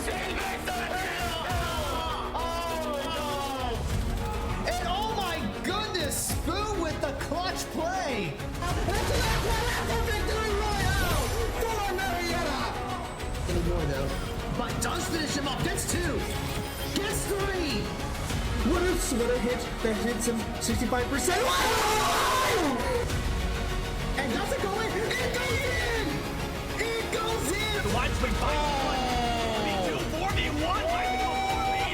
And oh my goodness, Spoon with the clutch play. Victory Royale for Marietta. Anymore though, but does finish him up. Gets 2, gets 3. What a hit that hits him 65%. Wow! And does it go in? It goes in! It goes in! The line's been fighting. 4v2, 4v1,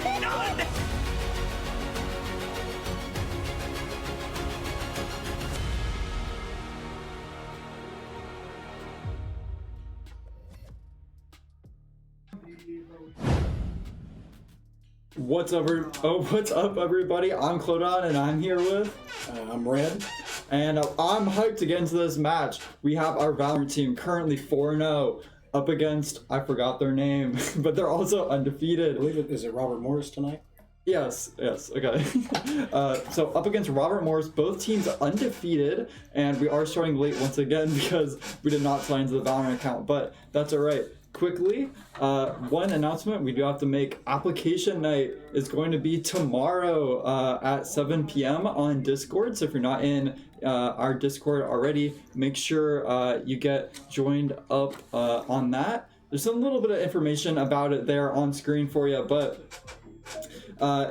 4v none! What's up, everybody? I'm Clodon, and I'm here with... I'm Red. And I'm hyped to get into this match. We have our Valorant team currently 4-0 up against... I forgot their name, but they're also undefeated. I believe is it Robert Morris tonight? Yes, okay. So up against Robert Morris, both teams undefeated, and we are starting late once again because we did not sign into the Valorant account, but that's alright. Quickly, one announcement we do have to make. Application night is going to be tomorrow at 7 p.m. on Discord. So if you're not in our Discord already, make sure you get joined up on that. There's a little bit of information about it there on screen for you, but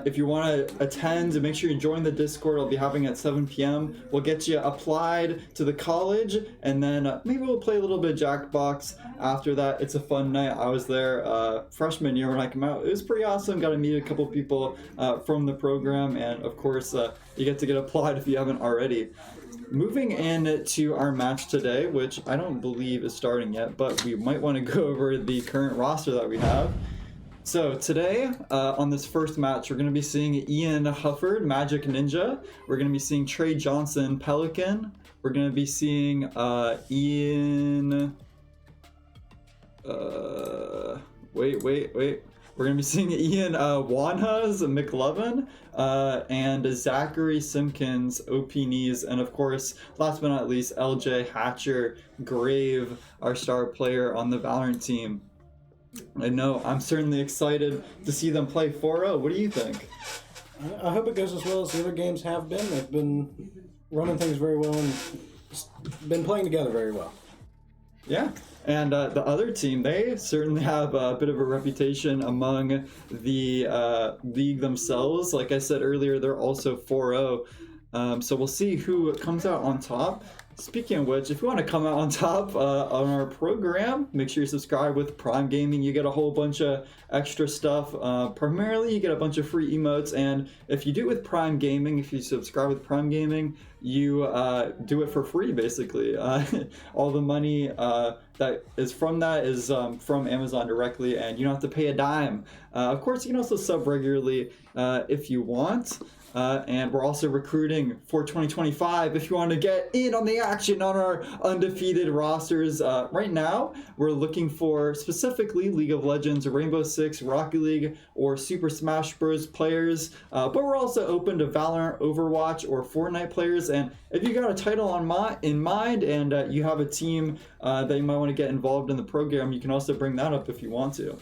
if you want to attend, make sure you join the Discord. I'll be having it at 7 p.m. We'll get you applied to the college, and then maybe we'll play a little bit of Jackbox after that. It's a fun night. I was there freshman year when I came out. It was pretty awesome. Got to meet a couple people from the program, and of course, you get to get applied if you haven't already. Moving in to our match today, which I don't believe is starting yet, but we might want to go over the current roster that we have. So today, on this first match, we're going to be seeing Ian Hufford, Magic Ninja. We're going to be seeing Trey Johnson, Pelican. We're going to be seeing Ian... Wait. We're going to be seeing Ian Wanhas, McLovin, and Zachary Simpkins, OP Knees, and of course, last but not least, LJ Hatcher, Grave, our star player on the Valorant team. I know, I'm certainly excited to see them play 4-0. What do you think? I hope it goes as well as the other games have been. They've been running things very well and been playing together very well. Yeah, and the other team, they certainly have a bit of a reputation among the league themselves. Like I said earlier, they're also 4-0. So we'll see who comes out on top. Speaking of which, if you want to come out on top on our program, make sure you subscribe with Prime Gaming. You get a whole bunch of extra stuff. Primarily, you get a bunch of free emotes, and if you do it with Prime Gaming, if you subscribe with Prime Gaming, you do it for free, basically. All the money that is from that is from Amazon directly, and you don't have to pay a dime. Of course, you can also sub regularly if you want. And we're also recruiting for 2025 if you want to get in on the action on our undefeated rosters. Right now, we're looking for specifically League of Legends, Rainbow Six, Rocket League, or Super Smash Bros. Players. But we're also open to Valorant, Overwatch, or Fortnite players. And if you got a title in mind and you have a team that you might want to get involved in the program, you can also bring that up if you want to.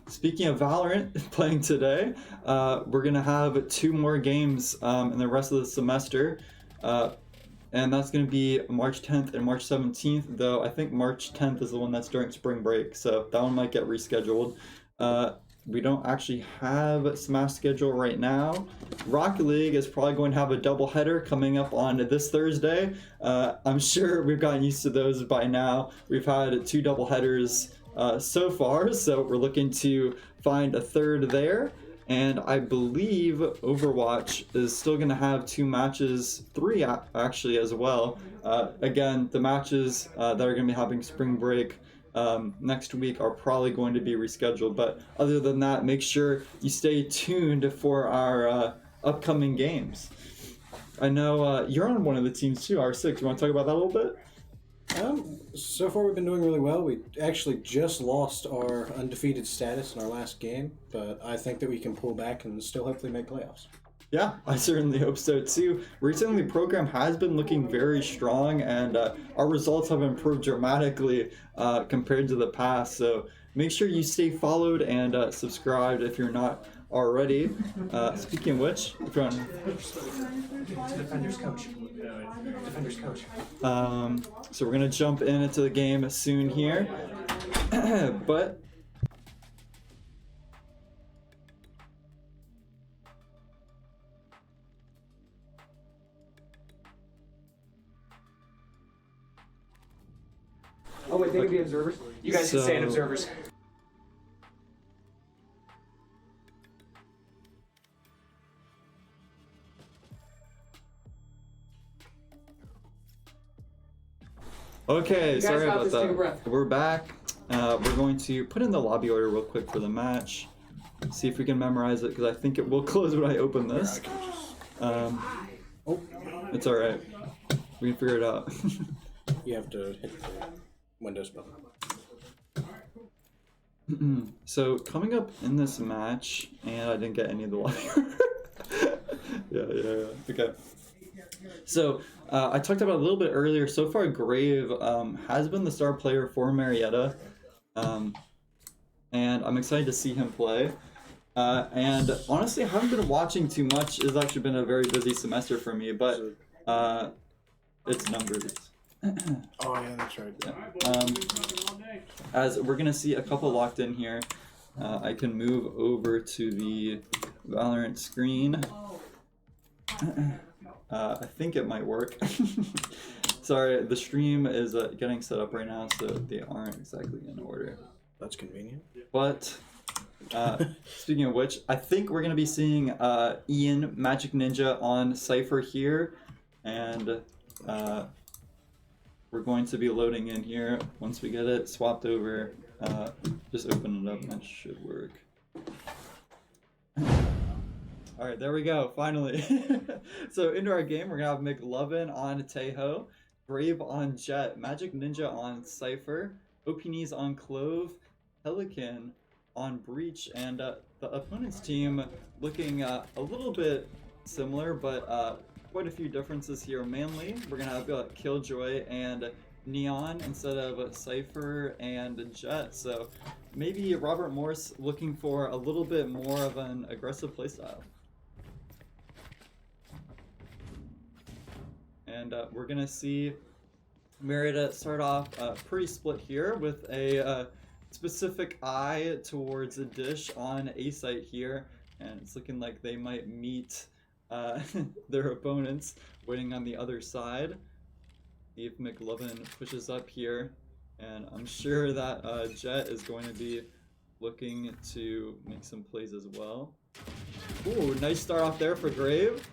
Speaking of Valorant, playing today, we're going to have 2 more games in the rest of the semester, and that's going to be March 10th and March 17th, though I think March 10th is the one that's during spring break, so that one might get rescheduled. We don't actually have a Smash schedule right now. Rocket League is probably going to have a doubleheader coming up on this Thursday. I'm sure we've gotten used to those by now. We've had 2 doubleheaders so far, so we're looking to find a third there, and I believe Overwatch is still going to have 2 matches, 3 actually as well. Again, the matches that are going to be having spring break next week are probably going to be rescheduled, but other than that, make sure you stay tuned for our upcoming games. I know you're on one of the teams too, R6. You want to talk about that a little bit? So far we've been doing really well. We actually just lost our undefeated status in our last game, but I think that we can pull back and still hopefully make playoffs. Yeah, I certainly hope so too. Recently, the program has been looking very strong, and our results have improved dramatically compared to the past. So make sure you stay followed and subscribed if you're not already. Speaking of which, if you're on, Defenders coach. Defenders coach. so we're gonna jump into the game soon here, but. Oh wait, they can be observers. You guys can stay in So- observers. Okay, guys sorry got about this, take a that. breath. We're back. We're going to put in the lobby order real quick for the match. See if we can memorize it, because I think it will close when I open this. It's alright. We can figure it out. You have to hit the Windows button. So, coming up in this match, and I didn't get any of the lobby order. Yeah. Okay. So, I talked about it a little bit earlier. So far, Grave has been the star player for Marietta. And I'm excited to see him play. And honestly, I haven't been watching too much. It's actually been a very busy semester for me, but it's numbers. Oh yeah, that's right. As we're gonna see a couple locked in here, I can move over to the Valorant screen. I think it might work. Sorry, the stream is getting set up right now, so they aren't exactly in order. That's convenient. But speaking of which, I think we're gonna be seeing Ian Magic Ninja on Cypher here, and we're going to be loading in here. Once we get it swapped over, just open it up and it should work. Alright, there we go, finally. So into our game, we're gonna have McLovin on Tejo, Brave on Jet, Magic Ninja on Cypher, Opinies on Clove, Pelican on Breach, and the opponent's team looking a little bit similar, but quite a few differences here. Mainly, we're gonna have Killjoy and Neon instead of Cypher and Jet. So maybe Robert Morse looking for a little bit more of an aggressive playstyle. And we're gonna see Marietta start off pretty split here with a specific eye towards a dish on A site here, and it's looking like they might meet their opponents waiting on the other side. See if McLovin pushes up here, and I'm sure that Jet is going to be looking to make some plays as well. Ooh, nice start off there for Grave.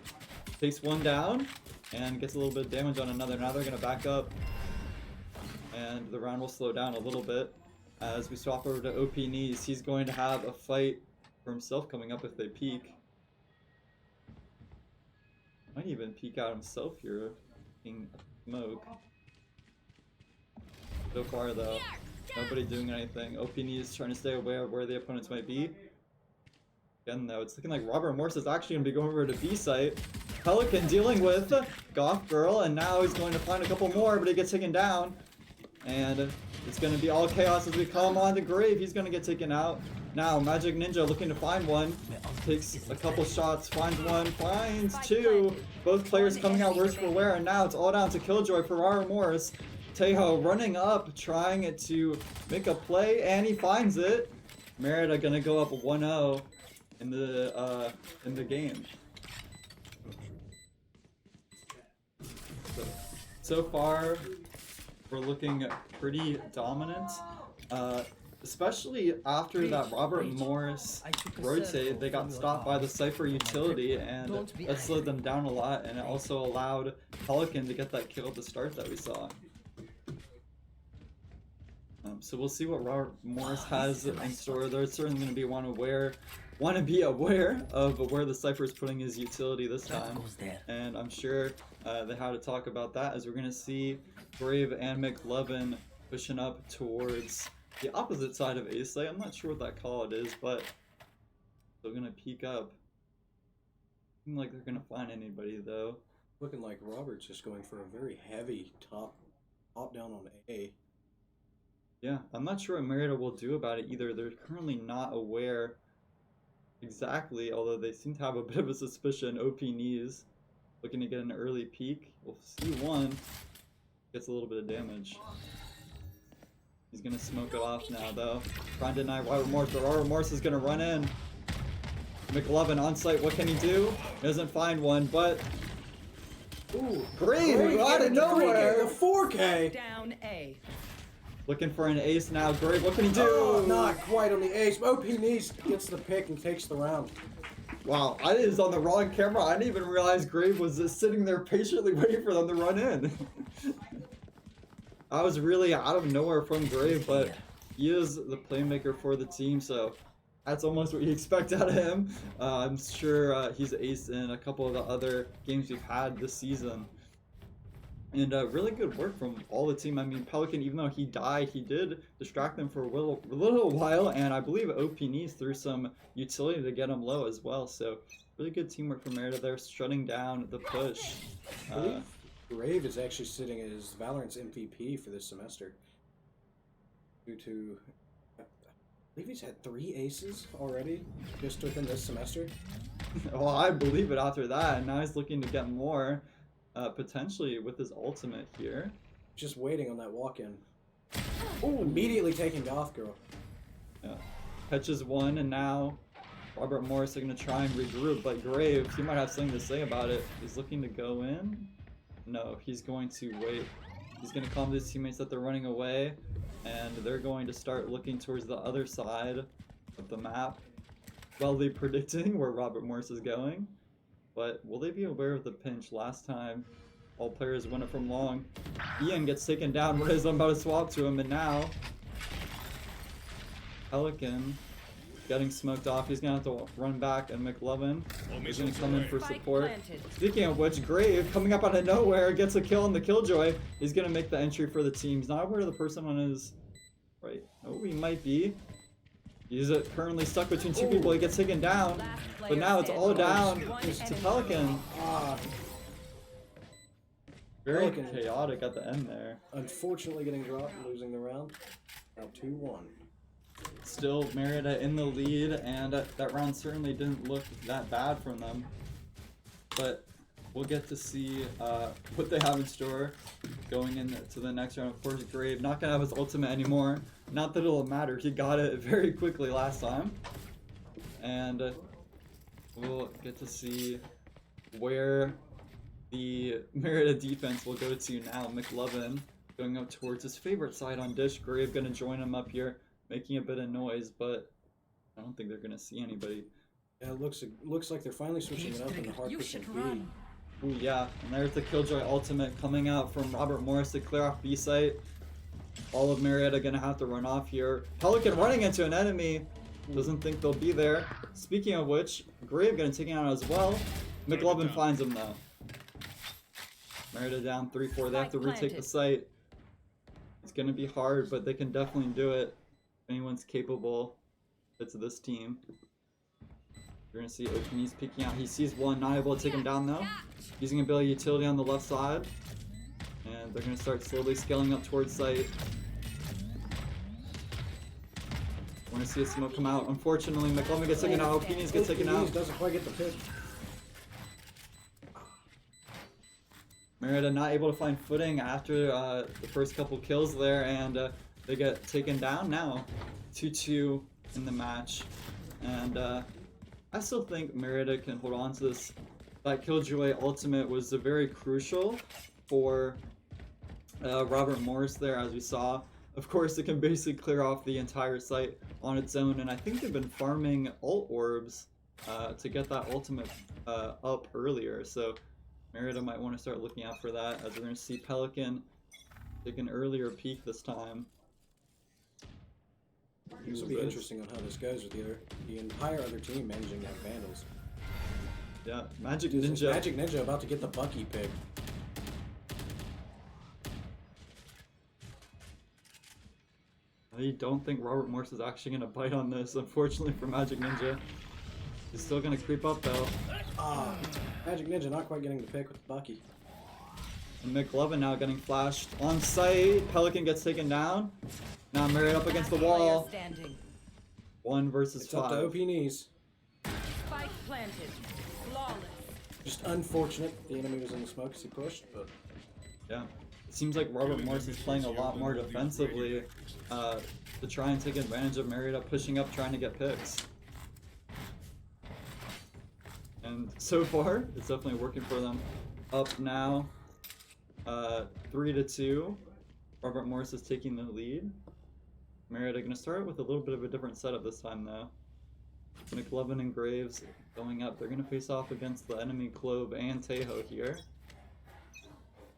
Takes one down and gets a little bit of damage on another. Now they're going to back up, and the round will slow down a little bit as we swap over to OP Knees. He's going to have a fight for himself coming up if they peek. Might even peek out himself here, being smoke. So far though, nobody doing anything. OP Knees trying to stay aware of where the opponents might be. Again though, it's looking like Robert Morse is actually going to be going over to B site. Pelican dealing with Goth Girl, and now he's going to find a couple more, but he gets taken down. And it's going to be all chaos as we come on to Grave. He's going to get taken out. Now, Magic Ninja looking to find one. Takes a couple shots, finds one, finds two. Both players coming out worse for wear, and now it's all down to Killjoy for Robert Morse. Tejo running up, trying to make a play, and he finds it. Marietta going to go up 1-0 in the game. So far, we're looking pretty dominant, especially after that Robert Morse rotate. They got stopped by the Cypher utility, and that slowed them down a lot, and it also allowed Pelican to get that kill at the start that we saw. So we'll see what Robert Morse has in store. They're certainly going to be want to be aware of where the Cypher is putting his utility this time, and I'm sure they had to talk about that, as we're going to see Brave and McLovin pushing up towards the opposite side of A site. I'm not sure what that call it is, but they're going to peek up. Seem like they're gonna find anybody though. Looking like Robert's just going for a very heavy top down on A. Yeah, I'm not sure what Marietta will do about it either. They're currently not aware exactly, although they seem to have a bit of a suspicion. OP knees looking to get an early peek. We'll see one. Gets a little bit of damage. He's gonna smoke it off now though. Trying to deny Robert Morse, but Robert Morse is gonna run in. McLovin on site, what can he do? He doesn't find one, but Ooh, Grave out of nowhere! The 4K! Down A. Looking for an ace now. Grave, what can he do? Oh, not quite on the ace. OP knees gets the pick and takes the round. Wow, I was on the wrong camera. I didn't even realize Grave was just sitting there patiently waiting for them to run in. I was really out of nowhere from Grave, but he is the playmaker for the team, so that's almost what you expect out of him. I'm sure he's aced in a couple of the other games we've had this season. And really good work from all the team. I mean, Pelican, even though he died, he did distract them for a little while, and I believe OP knees threw some utility to get him low as well. So really good teamwork from Marietta there, shutting down the push. I believe Grave is actually sitting as Valorant's MVP for this semester. Due to, I believe he's had 3 aces already just within this semester. Well, I believe it after that, and now he's looking to get more. Potentially with his ultimate here. Just waiting on that walk-in. Oh, immediately taking Goth Girl. Yeah. Catches one, and now Robert Morris are going to try and regroup, but Grave, he might have something to say about it. He's looking to go in. No, he's going to wait. He's going to calm his teammates that they're running away, and they're going to start looking towards the other side of the map, probably predicting where Robert Morris is going. But will they be aware of the pinch? Last time, all players win it from long. Ian gets taken down when he's about to swap to him, and now Pelican getting smoked off. He's gonna have to run back, and McLovin is gonna come in for support. Speaking of which, Grave coming up out of nowhere gets a kill on the Killjoy. He's gonna make the entry for the team. He's not aware of the person on his right. Oh, he might be. He's currently stuck between 2 people. He gets taken down, but now it's all down to Pelican. Very chaotic at the end there. Unfortunately getting dropped and losing the round. Now 2-1. Still Marietta in the lead, and that round certainly didn't look that bad from them. But we'll get to see what they have in store going into the next round. Of course, Grave not gonna have his ultimate anymore. Not that it'll matter. He got it very quickly last time, and we'll get to see where the Marietta defense will go to now. McLovin going up towards his favorite side on Dish. Grave gonna join him up here, making a bit of noise, but I don't think they're gonna see anybody. Yeah, it looks like they're finally switching it up in the hard pushing B. Ooh, yeah, and there's the Killjoy ultimate coming out from Robert Morris to clear off B site. All of Marietta gonna have to run off here. Pelican running into an enemy. Doesn't think they'll be there. Speaking of which, Grave gonna take it out as well. McLovin finds him though. Marietta down 3-4. They have to retake the site. It's gonna be hard, but they can definitely do it. If anyone's capable, it's this team. You're gonna see Okini's peeking out. He sees one, not able to take him down though. Using a bit of utility on the left side. And they're gonna start slowly scaling up towards site. Want to see a smoke come out. Unfortunately, McLovin gets taken out. Okini's gets taken out. Doesn't quite get the pick. Marietta not able to find footing after the first couple kills there, and they get taken down now. 2-2 in the match. And I still think Marietta can hold on to this. That Killjoy ultimate was very crucial for Robert Morris there, as we saw. Of course, it can basically clear off the entire site on its own, and I think they've been farming ult orbs to get that ultimate up earlier, so Marietta might want to start looking out for that, as we're going to see Pelican take an earlier peek this time. This will be interesting on how this goes with the entire other team managing to have Vandals. Yeah, Magic Ninja. Magic Ninja about to get the Bucky pick. I don't think Robert Morse is actually going to bite on this, unfortunately for Magic Ninja. He's still gonna creep up though. Ah, Magic Ninja not quite getting the pick with Bucky. And McLovin now getting flashed on site. Pelican gets taken down. Now Marietta up against the wall. 1 versus It's up 5. to OP knees. Spike planted. Flawless. Just unfortunate the enemy was in the smoke as he pushed, but Yeah. It seems like Robert Morris is playing a lot more defensively to try and take advantage of Marietta pushing up, trying to get picks. And so far, it's definitely working for them. Up now, 3-2. Robert Morris is taking the lead. Marietta gonna start with a little bit of a different setup this time though. McLovin and Graves going up. They're gonna face off against the enemy Clove and Tejo here.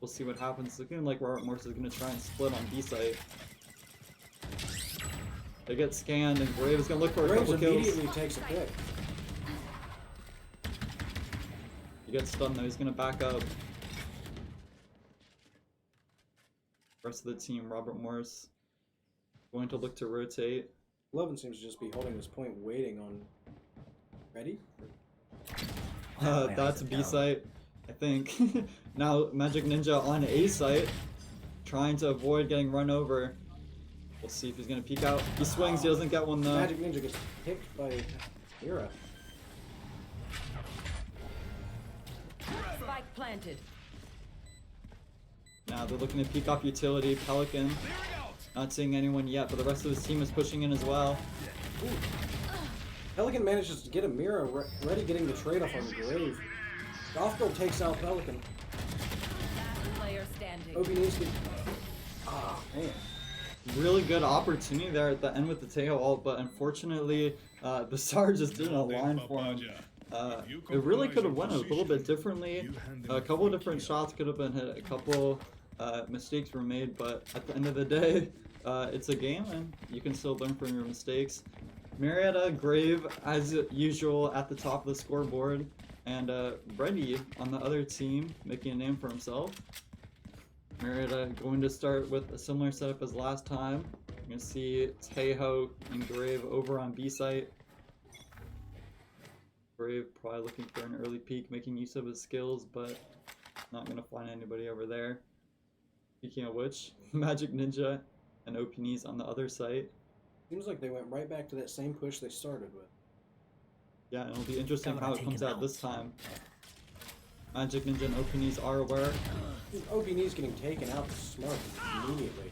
We'll see what happens. Looking like Robert Morris is gonna try and split on B site. They get scanned and Graves is gonna look for a Graves couple kills. immediately takes a pick. He gets stunned though, he's gonna back up. Rest of the team, Robert Morris going to look to rotate. Lovin seems to just be holding this point, waiting on. Ready? That's B site, I think. Now Magic Ninja on A site, trying to avoid getting run over. We'll see if he's gonna peek out. He swings, he doesn't get one though. Magic Ninja gets picked by Mira. Spike planted. Now they're looking to peek off utility. Pelican, not seeing anyone yet, but the rest of his team is pushing in as well. Ooh. Pelican manages to get a Mira ready, getting the trade off on Grave. Gothgirl takes out Pelican. Last player standing. Obinski. Ah, man. Really good opportunity there at the end with the tail ult, but unfortunately the star just didn't align for him. It really could have went a little bit differently. A couple of different shots could have been hit, a couple mistakes were made, but at the end of the day, it's a game and you can still learn from your mistakes. Marietta, Grave, as usual, at the top of the scoreboard, and Reddy on the other team making a name for himself. Marietta going to start with a similar setup as last time. You're going to see Tejo and Grave over on B site. Grave probably looking for an early peek, making use of his skills, but not going to find anybody over there. Speaking of which, Magic Ninja and OPNs on the other site. Seems like they went right back to that same push they started with. Yeah, and it'll be interesting how it comes out this time. Magic Ninja and OPNs are aware. OPN's getting taken out to smoke immediately.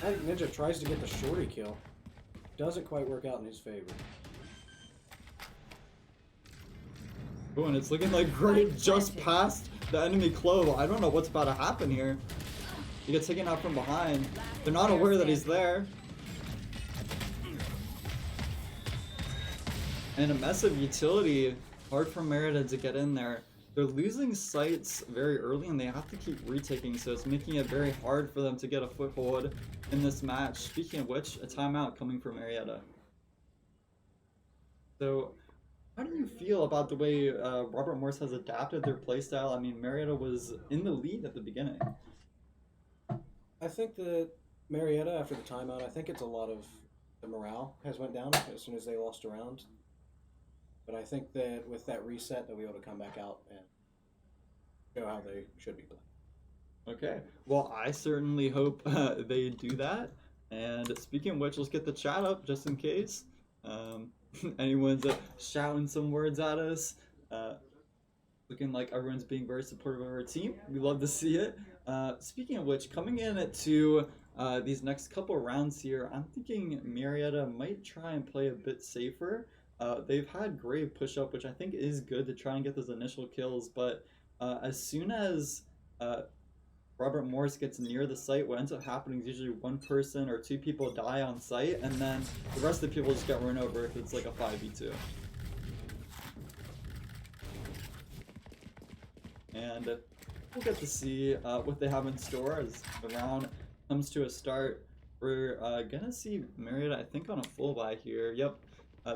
Magic Ninja tries to get the shorty kill. Doesn't quite work out in his favor. Oh, and it's looking like Grave just passed the enemy Clove. I don't know what's about to happen here. He gets taken out from behind. They're not aware that he's there. And a mess of utility. Hard for Marietta to get in there. They're losing sites very early and they have to keep retaking, so it's making it very hard for them to get a foothold in this match. Speaking of which, a timeout coming from Marietta. So, how do you feel about the way Robert Morris has adapted their playstyle? I mean, Marietta was in the lead at the beginning. I think that Marietta, after the timeout, I think it's a lot of the morale has went down as soon as they lost a round. But I think that with that reset, they'll be able to come back out and show how they should be playing. Okay, well, I certainly hope they do that. And speaking of which, let's get the chat up just in case. Anyone's shouting some words at us. Looking like everyone's being very supportive of our team. We love to see it. Speaking of which, coming in to these next couple rounds here, I'm thinking Marietta might try and play a bit safer. They've had Grave push up, which I think is good to try and get those initial kills, but as soon as Robert Morris gets near the site, what ends up happening is usually one person or two people die on site, and then the rest of the people just get run over if it's like a 5v2. And we'll get to see what they have in store as the round comes to a start. We're gonna see Marietta, I think, on a full buy here. Yep.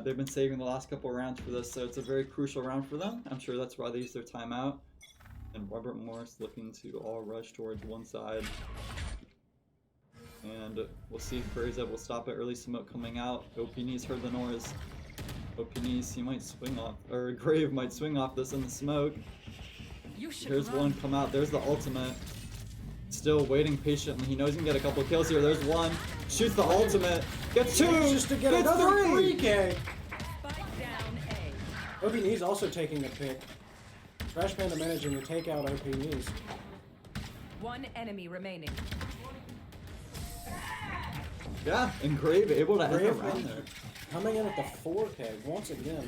They've been saving the last couple rounds for this, so it's a very crucial round for them. I'm sure that's why they use their timeout. And Robert Morris looking to all rush towards one side. And we'll see if Graves will stop it. Early smoke coming out. OPN's heard the noise. Opinies, he might swing off, or Grave might swing off this in the smoke. You should Here's run. one come out. There's the ultimate. Still waiting patiently. He knows he can get a couple kills here. There's one. Shoots the ultimate. Gets two. Just to get Gets another three. 3K. Spike down A. OP Knees also taking a pick. Trash Panda managing to take out OP Knees. One enemy remaining. Yeah, and Grave able to end the Grave round there. coming in at the 4K once again.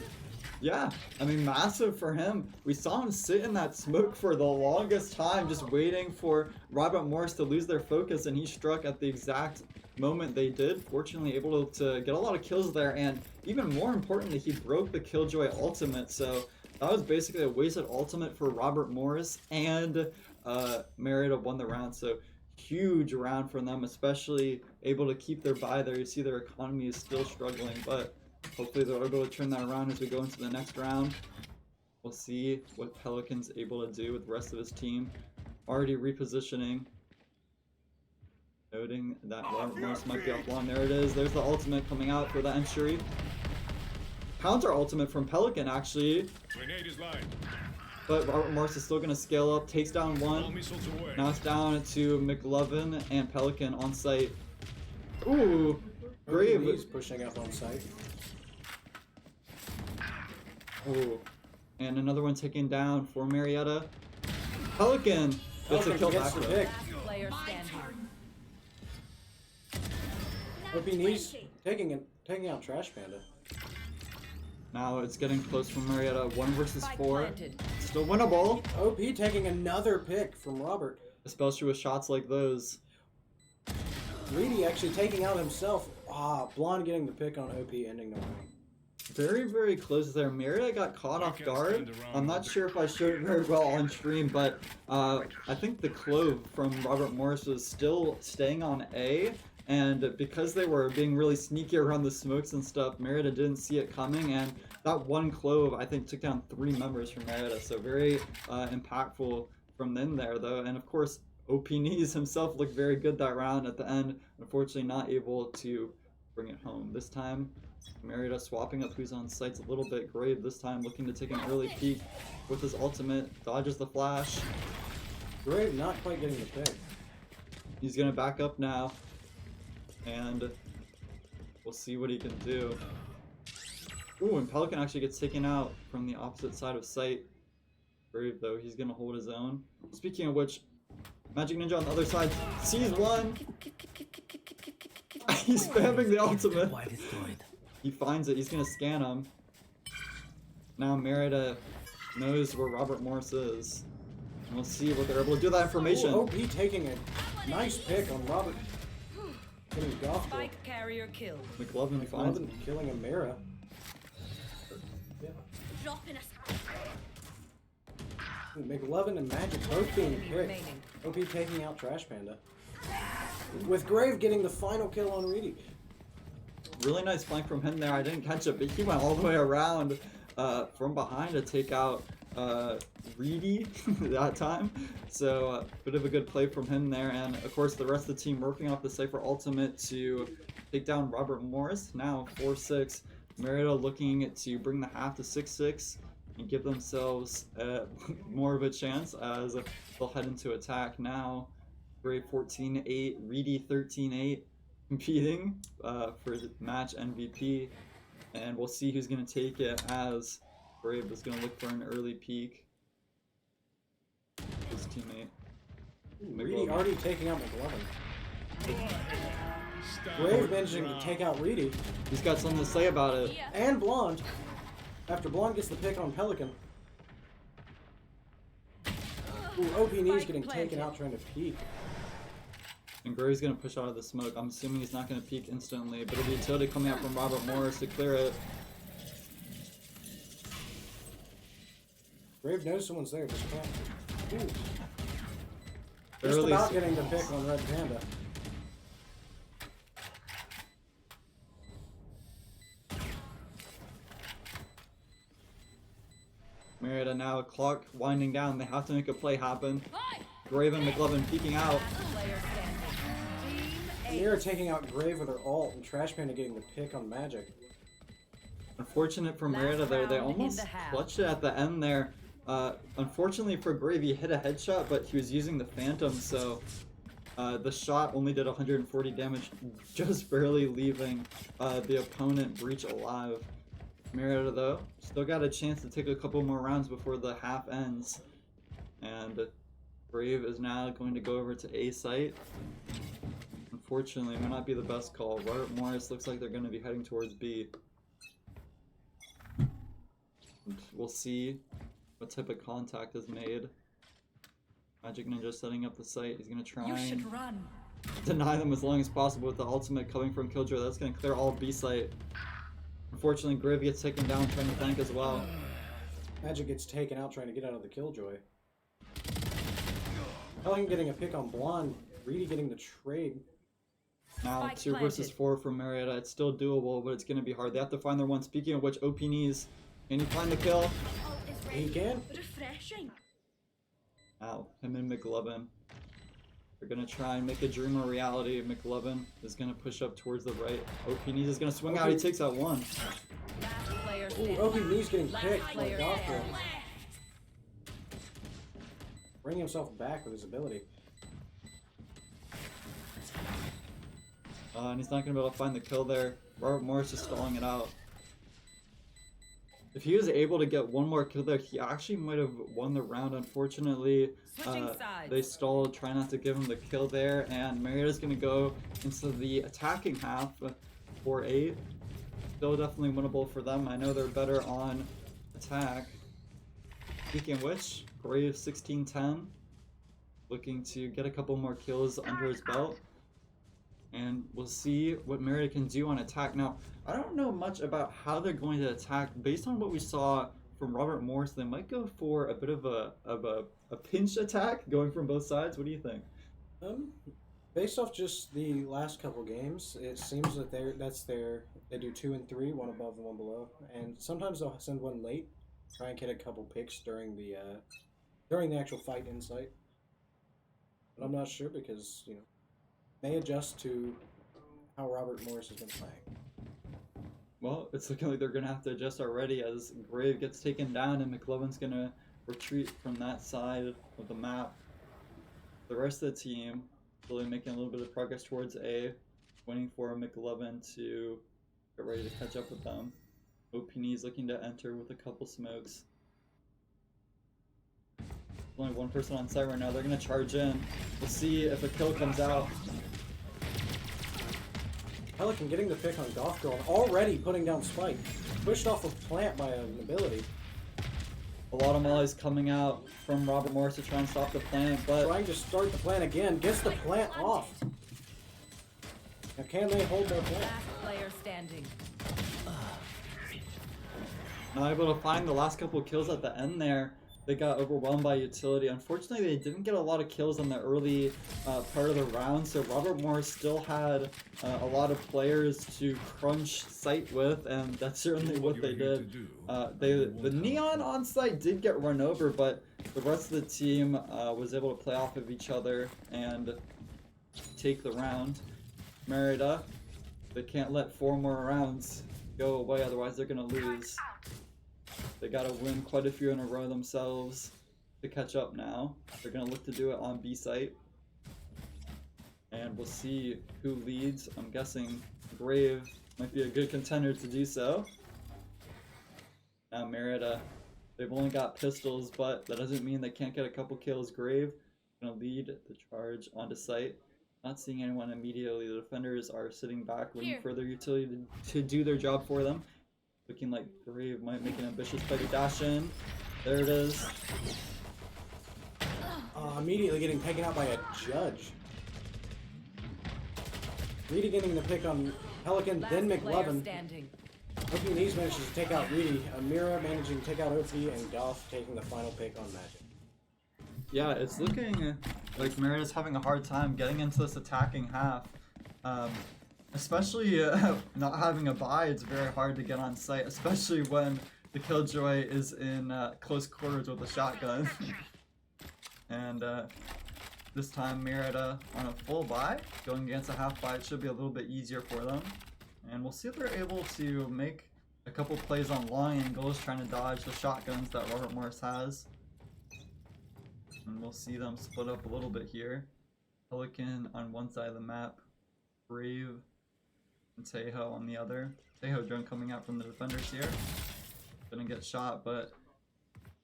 Yeah, I mean, massive for him. We saw him sit in that smoke for the longest time, just waiting for Robert Morris to lose their focus, and he struck at the exact moment they did. Fortunately, able to get a lot of kills there, and even more importantly, he broke the Killjoy ultimate, so that was basically a wasted ultimate for Robert Morris, and Marietta won the round, so huge round for them, especially able to keep their bye there. You see their economy is still struggling, but hopefully they're able to turn that around as we go into the next round. We'll see what Pelican's able to do with the rest of his team. Already repositioning. Noting that Robert Morris might be offline. There it is. There's the ultimate coming out for the entry. Counter ultimate from Pelican, actually. Grenade is live. But Robert Morris is still going to scale up. Takes down All one. missiles away. Now it's down to McLovin and Pelican on site. Ooh. Grave. He's pushing up on site. Oh, and another one taken down for Marietta. Pelican gets a Pelican kill gets back the though. pick. Last player standing. OP Knees taking out Trash Panda. Now it's getting close for Marietta. 1 versus Spike 4. planted. Still winnable, OP taking another pick from Robert. especially with shots like those. Reedy actually taking out himself. Ah, Blonde getting the pick on OP, ending the round. Very, very close there. Marietta got caught off guard. I'm not sure if I showed it very well on stream, but I think the Clove from Robert Morris was still staying on A. And because they were being really sneaky around the smokes and stuff, Marietta didn't see it coming. And that one Clove, I think, took down 3 members from Marietta. So very impactful from them there, though. And of course, OP Knees himself looked very good that round at the end. Unfortunately, not able to bring it home. This time, Marietta swapping up who's on sites a little bit. Grave this time looking to take an early peek with his ultimate. Dodges the flash. Grave not quite getting the pick. He's going to back up now. And we'll see what he can do. Ooh, and Pelican actually gets taken out from the opposite side of site. Brave though, he's gonna hold his own. Speaking of which, Magic Ninja on the other side sees one. He's spamming the ultimate. He finds it, he's gonna scan him. Now Marietta knows where Robert Morris is. And we'll see what they're able to do with that information. Ooh, OP taking a nice pick on Robert. Getting golf ball. Spike carrier killed. McLovin finds him. McLovin killing a Mira. Yeah. McLovin and Magic both being Enemy picked. remaining. OP taking out Trash Panda. With Grave getting the final kill on Reedy. Really nice flank from him there. I didn't catch it, but he went all the way around from behind to take out Reedy that time. So bit of a good play from him there. And of course the rest of the team working off the Cypher ultimate to take down Robert Morris. Now 4-6. Marietta looking to bring the half to 6-6 and give themselves more of a chance as they'll head into attack now. Grave 14-8, Reedy 13-8, competing for the match MVP, and we'll see who's going to take it as Brave is going to look for an early peek. His teammate. Reedy already taking out McLovin. Grave managing to take out Reedy. He's got something to say about it. And Blonde. After Blonde gets the pick on Pelican. Ooh, OP Knees getting taken out trying to peek. And Grave's going to push out of the smoke. I'm assuming he's not going to peek instantly, but it'll be utility coming out from Robert Morris to clear it. Grave knows someone's there, just can't. Ooh. Just Barely about getting the pick on Red Panda. Marietta now, clock winding down. They have to make a play happen. Grave and McLovin peeking out. Player standing. Team Mira taking out Grave with her ult and Trash Panda getting the pick on Magic. Unfortunate for Marietta there, they round in almost the half. clutched it at the end there. Unfortunately for Grave, he hit a headshot, but he was using the Phantom, so the shot only did 140 damage, just barely leaving the opponent breach alive. Marietta though, still got a chance to take a couple more rounds before the half ends. And Brave is now going to go over to A site. Unfortunately, it may not be the best call. Robert Morris looks like they're going to be heading towards B. And we'll see what type of contact is made. Magic Ninja setting up the site. He's going to try and run. deny them as long as possible with the ultimate coming from Killjoy. That's going to clear all B site. Unfortunately, Grave gets taken down trying to tank as well. Magic gets taken out trying to get out of the Killjoy. Helen getting a pick on Blonde. Reedy getting the trade. Now, Spike 2 versus planted. 4 for Marietta. It's still doable, but it's going to be hard. They have to find their one. Speaking of which, OP knees. Can he find the kill? He can. Refreshing. Ow, him and McLovin. They're going to try and make a dream a reality. McLovin is going to push up towards the right. OP knees is going to swing out. He takes out one. Last player Ooh, standing. OP Knee's getting Last picked by player Gotham. standing. Bringing himself back with his ability. And he's not going to be able to find the kill there. Robert Morris is stalling it out. If he was able to get one more kill there, he actually might have won the round. Unfortunately, Switching sides. they stalled, trying not to give him the kill there. And Marietta's going to go into the attacking half for 8. Still definitely winnable for them. I know they're better on attack. Speaking of which, Grave 16-10. Looking to get a couple more kills under his belt. And we'll see what Marietta can do on attack. Now, I don't know much about how they're going to attack. Based on what we saw from Robert Morris, they might go for a bit of a pinch attack going from both sides. What do you think? Based off just the last couple games, it seems that they do 2 and 3, one above and one below, and sometimes they'll send one late, try and get a couple picks during the actual fight insight. But I'm not sure because may adjust to how Robert Morris has been playing. Well, it's looking like they're going to have to adjust already as Grave gets taken down and McLovin's going to retreat from that side of the map. The rest of the team really making a little bit of progress towards A, waiting for McLovin to get ready to catch up with them. OPN's looking to enter with a couple smokes. There's only one person on site right now. They're going to charge in. We'll see if a kill comes out. Pelican getting the pick on Goth Girl and already putting down Spike. Pushed off of plant by an ability. A lot of mollies coming out from Robert Morris to try and stop the plant, but Trying to start the plant again. Gets the plant off. Now can they hold their plant? Last player standing. not able to find the last couple of kills at the end there. They got overwhelmed by utility. Unfortunately, they didn't get a lot of kills in the early part of the round, so Robert Morris still had a lot of players to crunch site with, and that's certainly what they did. The Neon on site did get run over, but the rest of the team was able to play off of each other and take the round. Marietta, they can't let 4 more rounds go away, otherwise they're going to lose. They got to win quite a few in a row themselves to catch up now. They're going to look to do it on B site. And we'll see who leads. I'm guessing Grave might be a good contender to do so. Now Marietta, they've only got pistols, but that doesn't mean they can't get a couple kills. Grave going to lead the charge onto site. Not seeing anyone immediately. The defenders are sitting back, waiting for their utility to do their job for them. Looking like Grave might make an ambitious play to dash in. There it is. Immediately getting taken out by a judge. Reedy getting the pick on Pelican, then McLovin. OP Knees manages to take out Reedy. Amira managing to take out OP, and Goff taking the final pick on Magic. Yeah, it's looking like Marietta's having a hard time getting into this attacking half. Especially not having a buy, it's very hard to get on site, especially when the Killjoy is in close quarters with a shotgun. And this time Marietta on a full buy, going against a half buy, it should be a little bit easier for them. And we'll see if they're able to make a couple plays on long angles trying to dodge the shotguns that Robert Morris has. And we'll see them split up a little bit here. Pelican on one side of the map, Brave and Tejo on the other. Tejo drone coming out from the defenders here. Gonna get shot, but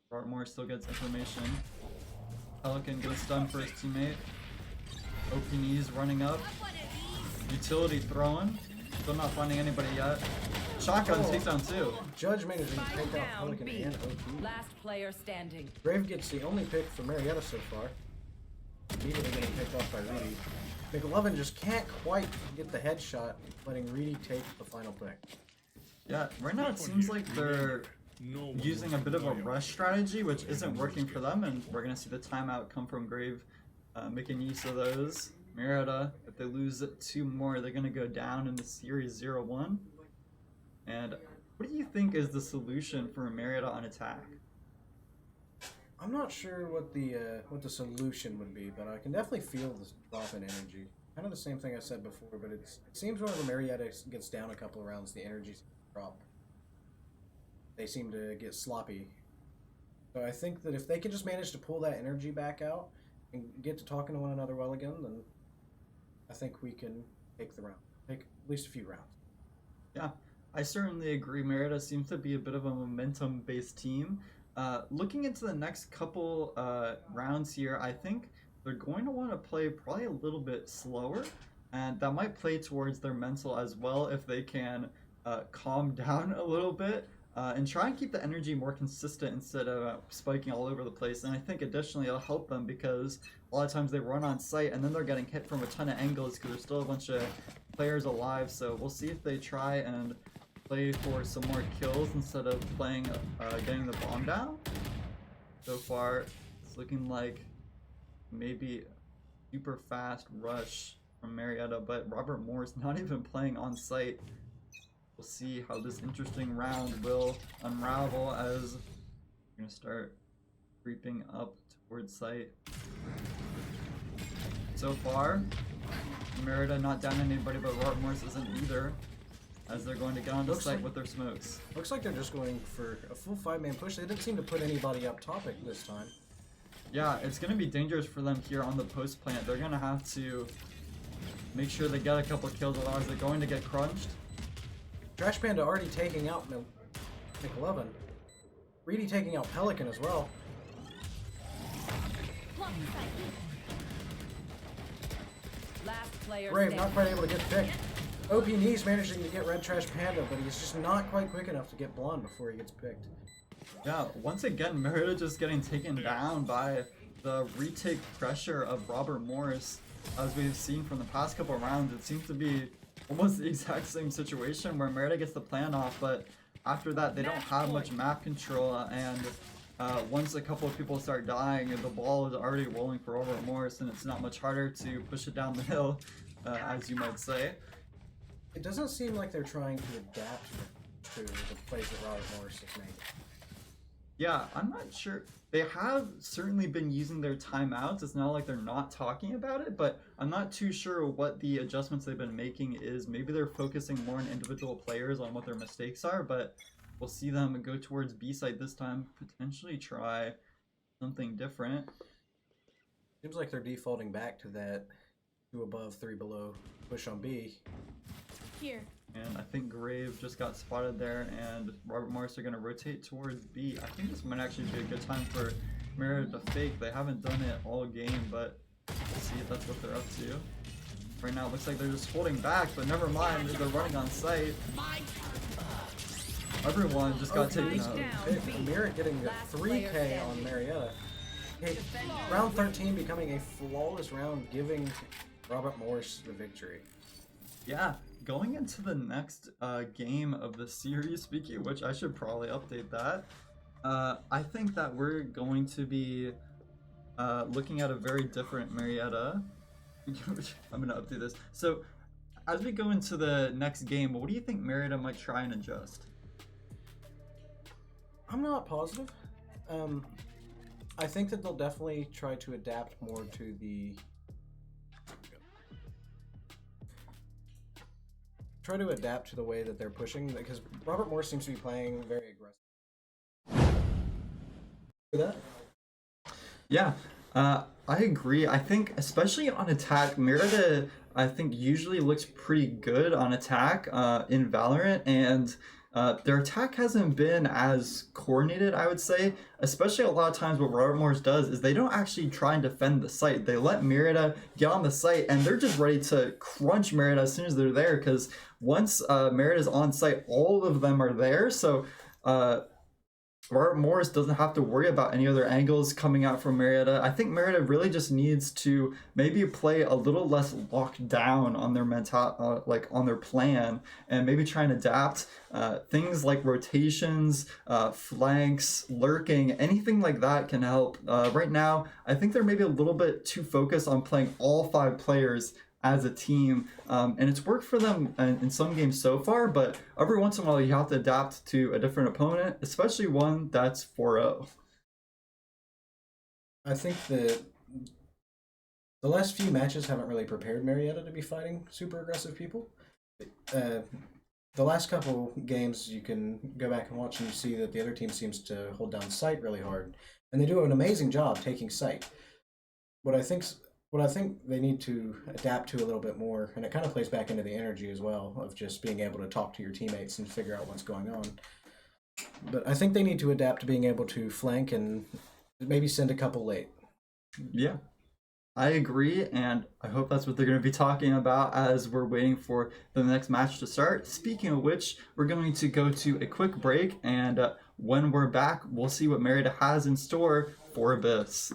Robert Morris still gets information. Pelican gets stunned for his teammate. OP knees running up. Utility throwing. Still not finding anybody yet. Shotgun takes down two. Judge managing to Spike take out down Pelican B. and OP. Last player standing. Brave gets the only pick for Marietta so far. Immediately getting picked off by Reedy. McLovin just can't quite get the headshot, letting Reedy take the final pick. Yeah, right now it seems like they're using a bit of a rush strategy, which isn't working for them, and we're going to see the timeout come from Grave making use of those. Marietta, if they lose 2 more, they're going to go down in the series 0-1. And what do you think is the solution for Marietta on attack? I'm not sure what the solution would be, but I can definitely feel this drop in energy. Kind of the same thing I said before, but it seems whenever Marietta gets down a couple of rounds, the energy drop. They seem to get sloppy. So I think that if they can just manage to pull that energy back out and get to talking to one another well again, then I think we can take the round. Take at least a few rounds. Yeah, I certainly agree. Marietta seems to be a bit of a momentum-based team. Looking into the next couple rounds here, I think they're going to want to play probably a little bit slower, and that might play towards their mental as well if they can calm down a little bit and try and keep the energy more consistent instead of spiking all over the place. And I think additionally it'll help them because a lot of times they run on site and then they're getting hit from a ton of angles because there's still a bunch of players alive. So we'll see if they try and play for some more kills instead of playing getting the bomb down. So far it's looking like maybe super fast rush from Marietta, but Robert Moore's not even playing on site. We'll see how this interesting round will unravel as we're gonna start creeping up towards site. So far, Marietta not down anybody, but Robert Morris isn't either, as they're going to get onto site with their smokes. Looks like they're just going for a full 5-man push. They didn't seem to put anybody up topic this time. Yeah, it's going to be dangerous for them here on the post plant. They're going to have to make sure they get a couple kills, otherwise they're going to get crunched. Trash Panda already taking out McLovin. Reedy taking out Pelican as well. Last player Brave standing. not quite able to get picked. OP knees managing to get Red Trash Panda, but he's just not quite quick enough to get Blonde before he gets picked. Yeah, once again, Marietta just getting taken down by the retake pressure of Robert Morris. As we've seen from the past couple of rounds, it seems to be almost the exact same situation where Marietta gets the plan off, but after that they don't have much map control, and once a couple of people start dying, the ball is already rolling for Robert Morris, and it's not much harder to push it down the hill, as you might say. It doesn't seem like they're trying to adapt to the plays that Robert Morris is making. Yeah, I'm not sure. They have certainly been using their timeouts. It's not like they're not talking about it, but I'm not too sure what the adjustments they've been making is. Maybe they're focusing more on individual players on what their mistakes are, but we'll see them go towards B side this time, potentially try something different. Seems like they're defaulting back to that 2 above, 3 below push on B. Here. And I think Grave just got spotted there, and Robert Morris are going to rotate towards B. I think this might actually be a good time for Marietta to fake. They haven't done it all game, but we'll see if that's what they're up to. Right now it looks like they're just holding back, but never mind, they're running on site. Everyone just got taken out. Amir getting the 3K on Marietta. Hey, round 13 becoming a flawless round, giving Robert Morris the victory. Yeah, going into the next game of the series, speaking of which, I should probably update that. I think that we're going to be looking at a very different Marietta. I'm going to update this. So, as we go into the next game, what do you think Marietta might try and adjust? I'm not positive. I think that they'll definitely try to adapt more to the try to adapt to the way that they're pushing, because Robert Morris seems to be playing very aggressive. For that? Yeah, I agree. I think especially on attack, Merida I think usually looks pretty good on attack in Valorant, and their attack hasn't been as coordinated, I would say. Especially a lot of times what Robert Morris does is they don't actually try and defend the site. They let Merida get on the site and they're just ready to crunch Merida as soon as they're there, because once Merida's on site, all of them are there. So Robert Morris doesn't have to worry about any other angles coming out from Marietta. I think Marietta really just needs to maybe play a little less locked down on their like on their plan, and maybe try and adapt things like rotations, flanks, lurking, anything like that can help. Right now, I think they're maybe a little bit too focused on playing all 5 players as a team, and it's worked for them in some games so far, but every once in a while you have to adapt to a different opponent, especially one that's 4-0. I think that the last few matches haven't really prepared Marietta to be fighting super aggressive people. The last couple games you can go back and watch and you see that the other team seems to hold down sight really hard, and they do an amazing job taking sight. What I think they need to adapt to a little bit more, and it kind of plays back into the energy as well, of just being able to talk to your teammates and figure out what's going on. But I think they need to adapt to being able to flank and maybe send a couple late. Yeah, I agree, and I hope that's what they're going to be talking about as we're waiting for the next match to start. Speaking of which, we're going to go to a quick break, and when we're back, we'll see what Merida has in store for Abyss.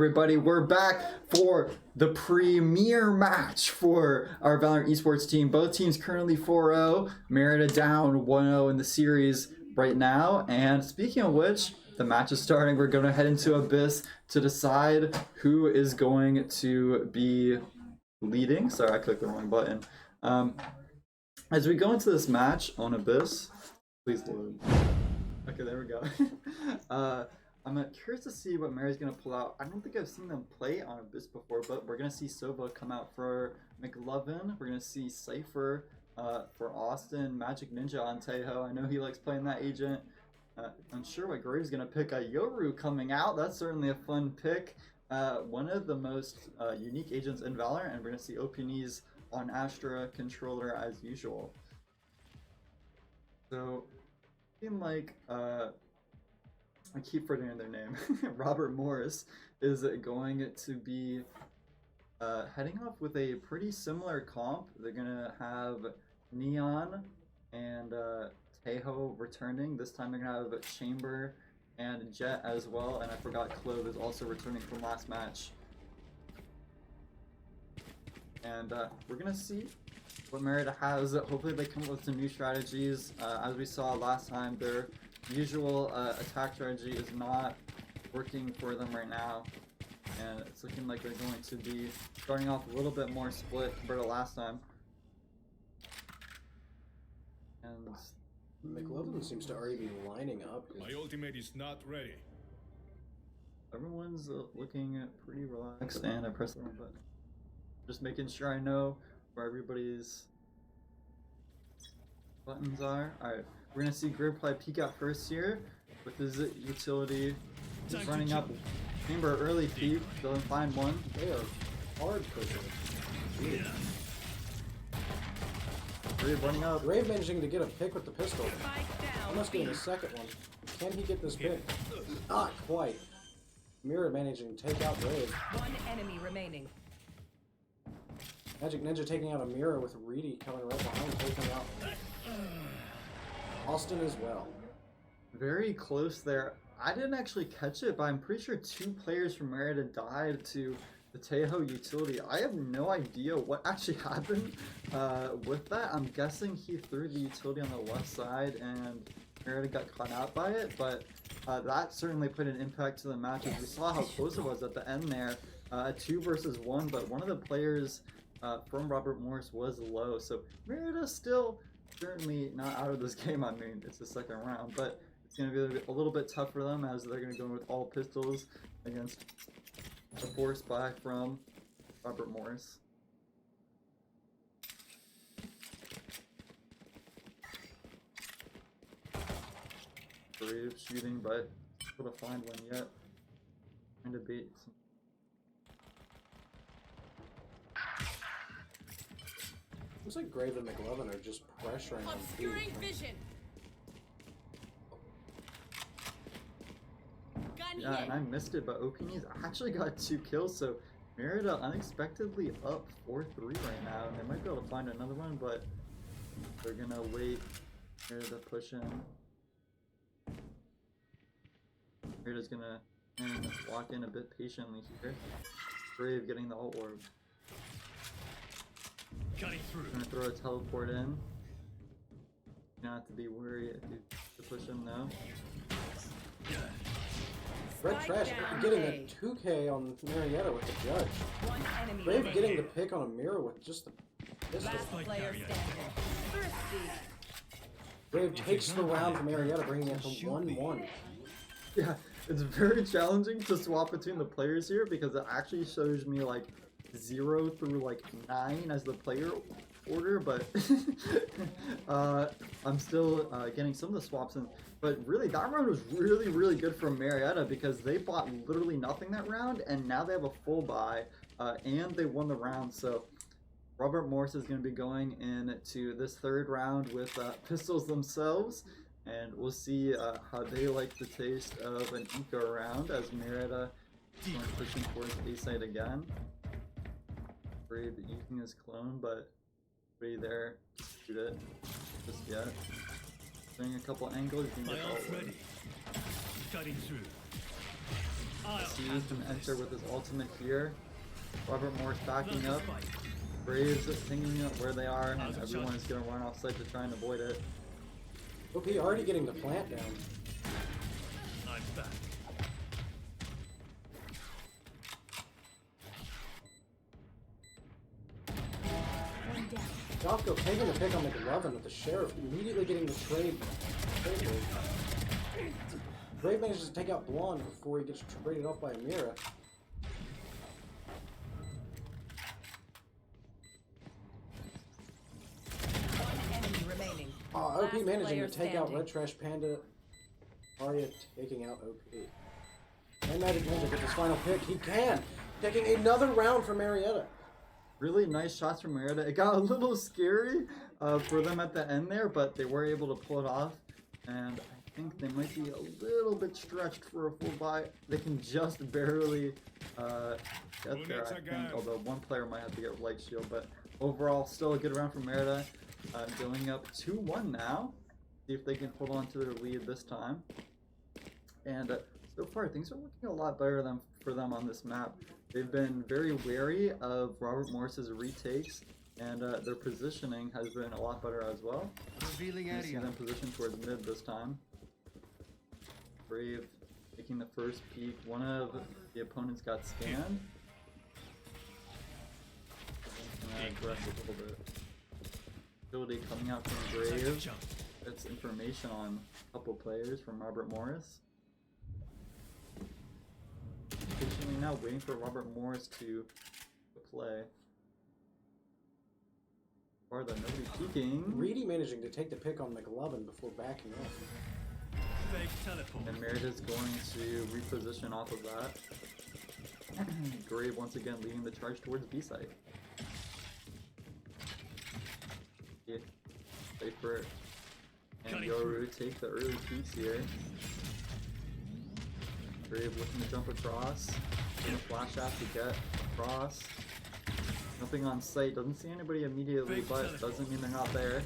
everybody, we're back for the premier match for our Valorant Esports team. Both teams currently 4-0. Marietta down 1-0 in the series right now. And speaking of which, the match is starting. We're going to head into Abyss to decide who is going to be leading. Sorry, I clicked the wrong button. As we go into this match on Abyss, please load. Okay, there we go. I'm curious to see what Mary's going to pull out. I don't think I've seen them play on Abyss before, but we're going to see Sova come out for McLovin. We're going to see Cypher for Austin, Magic Ninja on Tejo. I know he likes playing that agent. Unsure what Graves going to pick. Yoru coming out. That's certainly a fun pick. One of the most unique agents in Valorant, and we're going to see OPNEs on Astra Controller as usual. So, seem like I keep forgetting their name. Robert Morris is going to be heading off with a pretty similar comp. They're gonna have Neon and Tejo returning. This time they're gonna have Chamber and Jet as well. And I forgot Clove is also returning from last match. And we're gonna see what Marietta has. Hopefully they come up with some new strategies. As we saw last time, their usual attack strategy is not working for them right now, and it's looking like they're going to be starting off a little bit more split compared to last time. And McLovin seems to already be lining up. My ultimate is not ready. everyone's looking pretty relaxed, and I pressed the wrong button. Just making sure I know where everybody's buttons are. Alright. We're gonna see Gripplay peek out first here with his utility. He's running up. Chamber early peep, doesn't find one. They are hard pushing. Yeah. Brave running up. Brave managing to get a pick with the pistol. Spike down. Almost getting a second one. Can he get this pick? Not quite. Mira managing to take out Brave. One enemy remaining. Magic Ninja taking out a Mira with Reedy coming right behind, taking out Austin as well. Very close there. I didn't actually catch it, but I'm pretty sure 2 players from Marietta died to the Tejo utility. I have no idea what actually happened with that. I'm guessing he threw the utility on the left side and Marietta got caught out by it, but that certainly put an impact to the match. As we saw how close it was at the end there. 2 versus 1, but one of the players from Robert Morris was low, so Marietta still certainly not out of this game. I mean, it's the second round, but it's going to be a little bit tough for them as they're going to go with all pistols against a force buy from Robert Morris. Brave shooting, but able to find one yet. Trying to bait some. Looks like Grave and McLovin are just pressuring on B. Obscuring vision. Gun Yeah, hit. and I missed it, but OPNEs actually got 2 kills, so Marietta unexpectedly up 4-3 right now, and they might be able to find another one, but they're gonna wait. Marietta push in. Marietta's gonna walk in a bit patiently here. Brave getting the ult orb. Cutting through. Gonna throw a teleport in. You don't have to be worried if you to push him now. Red Spike Trash down getting A. a 2K on Marietta with the judge. One enemy Brave remaining. getting the pick on a Mira with just the pistol. Last player standing. Thrifty. Brave takes the round from Marietta, bringing it to 1-1. Yeah, it's very challenging to swap between the players here because it actually shows me like 0 through like 9 as the player order, but I'm still getting some of the swaps in. But really, that round was really good for Marietta because they bought literally nothing that round, and now they have a full buy, and they won the round. So Robert Morris is going to be going into this 3rd round with pistols themselves, and we'll see how they like the taste of an eco round as Marietta is pushing towards A side again. Brave using his clone, but nobody there to shoot it just yet. Doing a couple angles, you can My get ult's all ready. Cutting through. See him enter with his ultimate here. Robert Morris backing up. Braves hanging up where they are, and everyone is going to run off site to try and avoid it. OP already getting the plant down. I'm back. Jofko taking the pick on McLovin with the Sheriff immediately getting the trade. Brave manages to take out Blonde before he gets traded off by Amira. One enemy remaining. OP Last managing player to take out standing. Red Trash Panda. Arya taking out OP. And Magic Ninja gets his final pick. He can! Taking another round for Marietta. Really nice shots from Marietta. It got a little scary for them at the end there, but they were able to pull it off. And I think they might be a little bit stretched for a full buy. They can just barely get there, I think. Although one player might have to get light shield, but overall, still a good round for Marietta. Going up 2-1 now. See if they can hold on to their lead this time. And so far, things are looking a lot better for them on this map. They've been very wary of Robert Morris's retakes, and their positioning has been a lot better as well. Revealing You see area. them positioned towards mid this time. Brave taking the first peek. One of the opponents got scanned. And aggressive a little bit. Ability coming out from Brave. That's information on a couple players from Robert Morris. Patiently now waiting for Robert Morris to play. Or the nobody peeking. Reedy managing to take the pick on McLovin before backing off. Fake teleport. And Merida's going to reposition off of that. Grave once again leading the charge towards B site. Yeah. Safer and Cutting Yoru take the early peaks here. Grave looking to jump across. Gonna flash out to get across. Nothing on site. Doesn't see anybody immediately, but doesn't mean they're not there.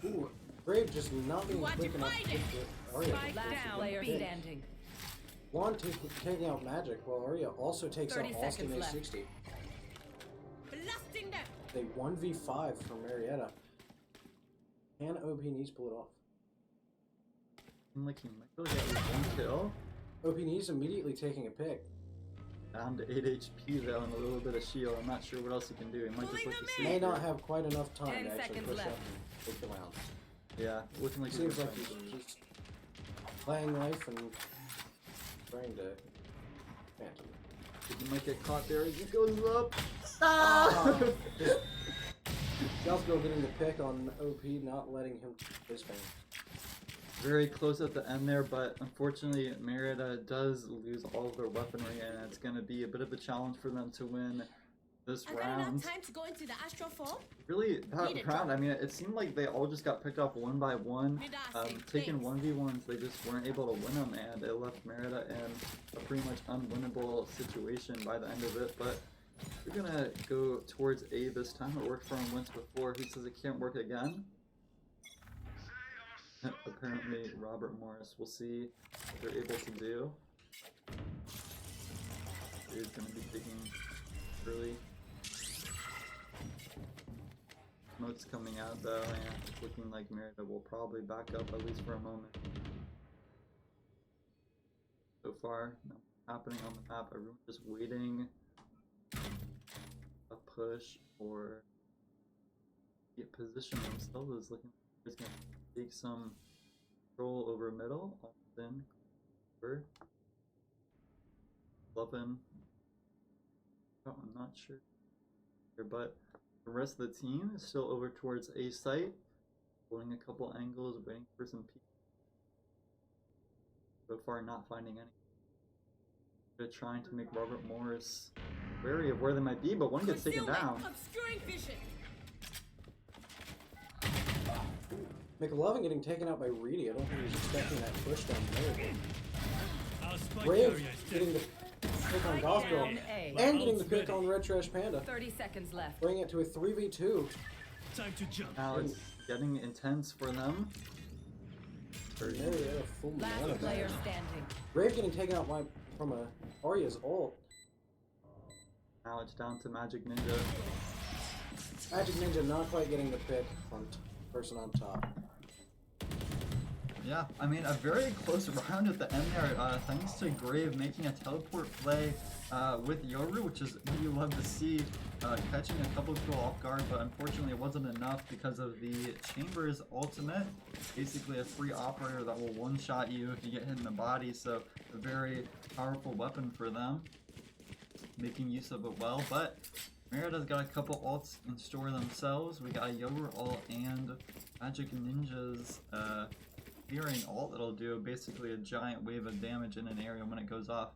Ooh, Brave just not being quick enough to get the Arya. Last player standing. Juan taking out Magic, while Arya also takes out 30 Austin seconds left. A60. Blasting them. They 1v5 from Marietta. Can OP needs pull it off? Seemed like he might really get at least one kill. OP needs immediately taking a pick. Down to 8 HP though and a little bit of shield. I'm not sure what else he can do. He might just look to see. May not have quite enough time 10 to actually seconds push left. up and take the round. Yeah, looking like Seems he's like he's just playing life and trying to phantom. he might get caught there as he goes up. Jalsco getting the pick on OP, not letting him keep his fan. Very close at the end there, but unfortunately Marietta does lose all of their weaponry, and it's going to be a bit of a challenge for them to win this I got round. enough time to go into the astral form. Really, that Need it. round, I mean, it seemed like they all just got picked off one by one. Taking Thanks. 1v1s, they just weren't able to win them, and it left Marietta in a pretty much unwinnable situation by the end of it. But we're going to go towards A this time. It worked for him once before. He says it can't work again. Apparently, Robert Morris. We'll see what they're able to do. He's going to be taking early. Smoke's coming out though, and it's looking like Marietta will probably back up at least for a moment. So far, nothing happening on the map. Everyone's just waiting a push or get position themselves. Is looking like it's gonna take some control over middle. Then over. Lovin. Oh, I'm not sure, but the rest of the team is still over towards A site, holding a couple angles, waiting for some people. So far, not finding any. They're trying to make Robert Morris wary of where they might be, but one gets taken down. Obscuring vision. McLovin getting taken out by Reedy. I don't think he was expecting that push down there. Our spike Brave area is getting the pick on Gospel Down A. and getting the pick on Red Trash Panda. 30 seconds left. Bring it to a 3v2. time to jump. Now it's getting intense for them. Marietta full mana Last player damage. standing. Brave getting taken out by from Arya's ult. Now it's down to Magic Ninja. Magic Ninja not quite getting the pick from person on top. Yeah, I mean, a very close round at the end there, thanks to Grave making a teleport play with Yoru, which is what you love to see, catching a couple people off guard, but unfortunately it wasn't enough because of the Chamber's ultimate. Basically a free operator that will one-shot you if you get hit in the body, so a very powerful weapon for them, making use of it well, but Marietta's got a couple ults in store themselves. We got a Yoru ult and Magic Ninja's Fearing ult that'll do basically a giant wave of damage in an area when it goes off.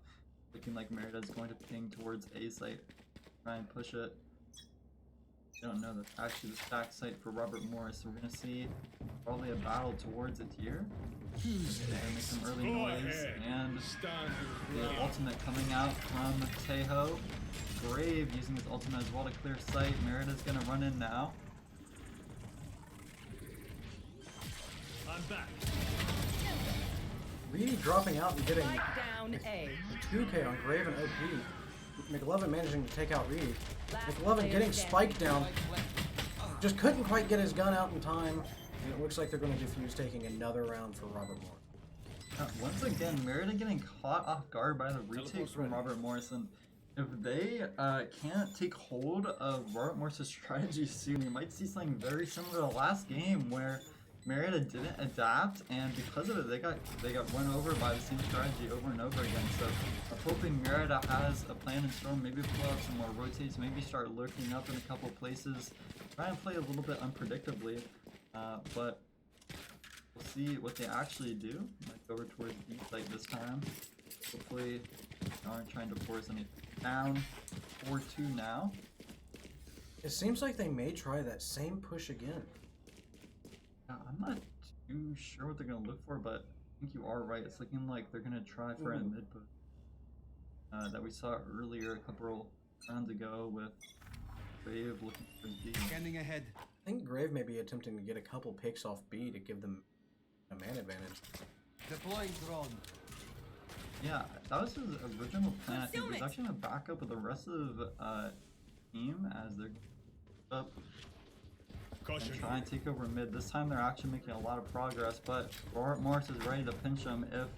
Looking like Marietta's going to ping towards A site, try and push it. I don't know, that's actually the stack site for Robert Morris, so we're gonna see probably a battle towards it here. They're gonna make some early noise, and the ultimate coming out from Tejo. Grave using his ultimate as well to clear sight. Marietta's gonna run in now. I'm back. Reedy dropping out and getting Spike down A. 2k on Grave and OP. McLovin managing to take out Reedy. Last McLovin player getting standing. spiked down. Just couldn't quite get his gun out in time. And it looks like they're going to defuse, taking another round for Robert Moore. Once again, Marietta getting caught off guard by the retake from Robert Morrison. If they can't take hold of Robert Morris's strategy soon, you might see something very similar to last game where Marietta didn't adapt, and because of it, they got run over by the same strategy over and over again. So I'm hoping Marietta has a plan in store, maybe pull out some more rotates, maybe start lurking up in a couple places, try and play a little bit unpredictably, but we'll see what they actually do. Might go over towards B site this time. Hopefully they aren't trying to force any down. 4-2 now. It seems like they may try that same push again. I'm not too sure what they're going to look for, but I think you are right. It's looking like they're going to try for a mid push that we saw earlier a couple rounds ago with Grave looking for D. Scanning ahead. I think Grave may be attempting to get a couple picks off B to give them a man advantage. Deploying drone. Yeah, that was his original plan. I think he was actually going to back up with the rest of the team as they're up and try and take over mid. This time they're actually making a lot of progress, but Robert Morris is ready to pinch them if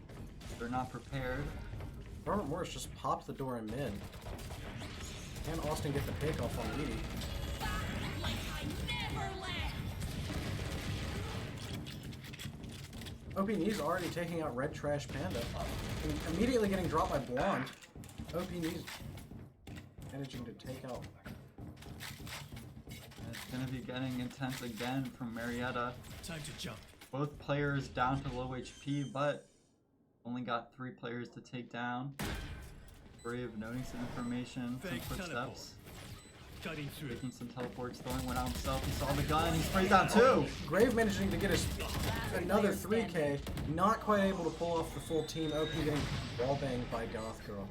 they're not prepared. Robert Morris just popped the door in mid. Can Austin get the pick off on Reedy? Like I never left. OP Knee's already taking out Red Trash Panda. And immediately getting dropped by Blonde. OP Knee's managing to take out. It's going to be getting intense again from Marietta. Time to jump. Both players down to low HP, but only got 3 players to take down. Brave noting some information, some Fake footsteps, teleport. Cutting through. taking some teleports, throwing one out himself. He saw the gun, he sprays down 2! Grave managing to get us another 3k. Not quite able to pull off the full team. OP getting wall banged by Goth Girl.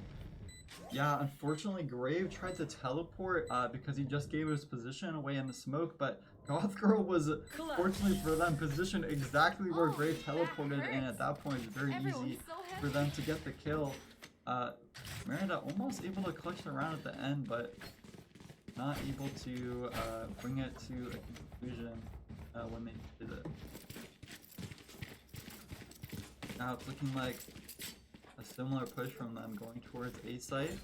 Yeah, unfortunately Grave tried to teleport because he just gave his position away in the smoke, but Goth Girl was, fortunately for them, positioned exactly where Grave teleported, and at that point it's very easy for them to get the kill. Marietta almost able to clutch the round at the end, but not able to bring it to a conclusion when they did it. Now it's looking like a similar push from them going towards A site.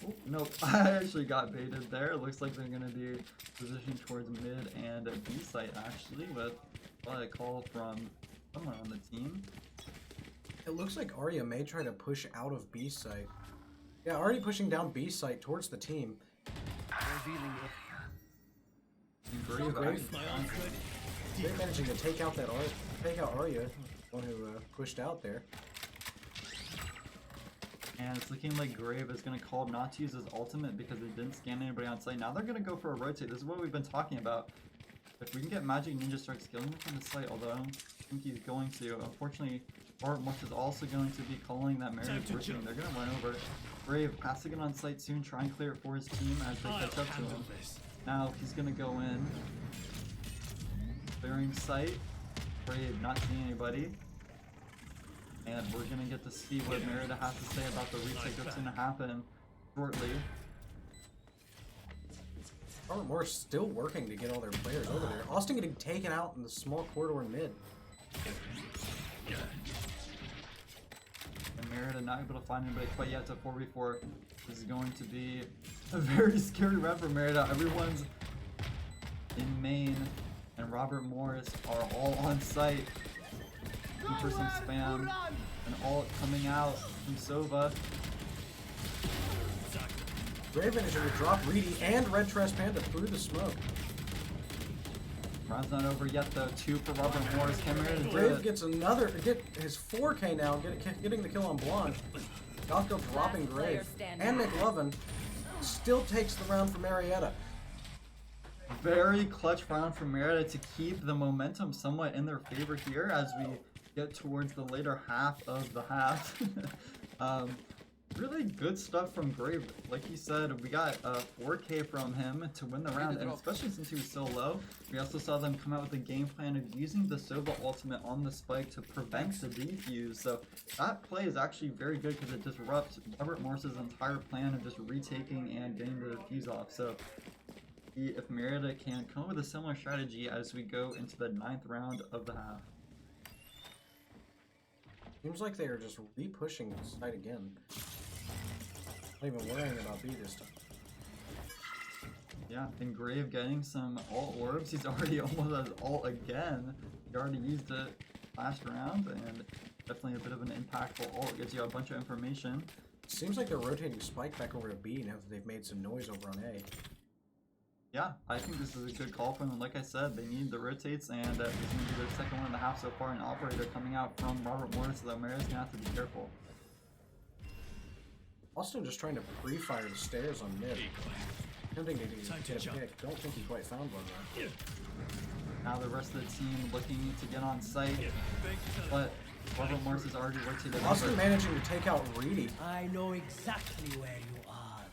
Oh, nope, I actually got baited there. It looks like they're going to be positioned towards mid and B site actually, with probably a call from someone on the team. It looks like Arya may try to push out of B site. Yeah, already pushing down B site towards the team. Revealing And Grave Grave. actually my arms ready. They're managing to take out that Arya, one who pushed out there. And it's looking like Grave is going to call not to use his ultimate because they didn't scan anybody on site. Now they're going to go for a rotate. This is what we've been talking about. If we can get Magic Ninja start scaling from the site, although I don't think he's going to. Unfortunately, Robert Morris is also going to be calling that Marietta's rotating. They're going to run over. Grave has to get on site soon, try and clear it for his team as they catch up to him. Now he's going to go in. Clearing site. Brave not seeing anybody. And we're gonna get to see what Marietta has to say about the retake that's gonna happen shortly. Robert Morris still working to get all their players over there. Austin getting taken out in the small corridor mid. And Marietta not able to find anybody quite yet to 4v4. This is going to be a very scary round for Marietta. Everyone's in main, and Robert Morris are all on site. Looking for some spam, and ult coming out from Sova. Raven is going to drop Reedy and Red Trash Panda through the smoke. Round's not over yet though. 2 for Robert Morris. Can Marietta do Brave it? gets his 4K now, getting the kill on Blonde. Gothgo dropping Grave. And McLovin still takes the round for Marietta. Very clutch round for Marietta to keep the momentum somewhat in their favor here as we get towards the later half of the half. Really good stuff from Grave. Like he said, we got 4K from him to win the round, and especially since he was so low, we also saw them come out with a game plan of using the Sova ultimate on the spike to prevent the defuse. So that play is actually very good because it disrupts Robert Morris's entire plan of just retaking and getting the defuse off. So if Marietta can come up with a similar strategy as we go into the 9th round of the half. Seems like they are just re-pushing the site again. Not even worrying about B this time. Yeah, and Grave getting some ult orbs. He's already almost at ult again. He already used it last round, and definitely a bit of an impactful ult. Gives you a bunch of information. Seems like they're rotating Spike back over to B now that they've made some noise over on A. Yeah, I think this is a good call from them. Like I said, they need the rotates, and this is going to be their second one in the half so far. An operator coming out from Robert Morris, so that Maria's going to have to be careful. Austin just trying to pre-fire the stairs on mid. Attempting to get a pick. Don't think he quite found one though. Now the rest of the team looking to get on site, but Robert Morris is already rotated. Austin managing to take out Reedy. I know exactly where you are.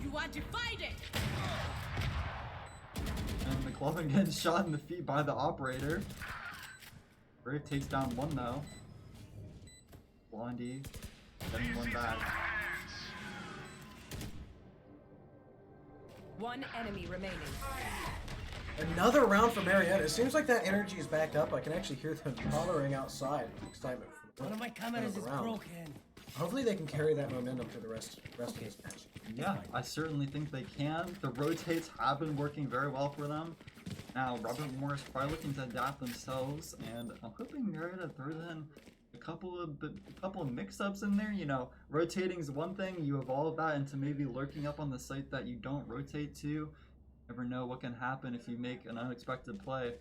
You are divided. And McLovin getting shot in the feet by the operator. Brave takes down one though. Blondie getting one back. One enemy remaining. Another round for Marietta. It seems like that energy is back up. I can actually hear them hollering outside. Excitement from One of my cameras is round. broken. Hopefully they can carry that momentum through the rest of this match. Yeah, I certainly think they can. The rotates have been working very well for them. Now, Robert Morris probably looking to adapt themselves, and I'm hoping Marietta throws in a couple of mix-ups in there. You know, rotating is one thing. You evolve that into maybe lurking up on the site that you don't rotate to. You never know what can happen if you make an unexpected play.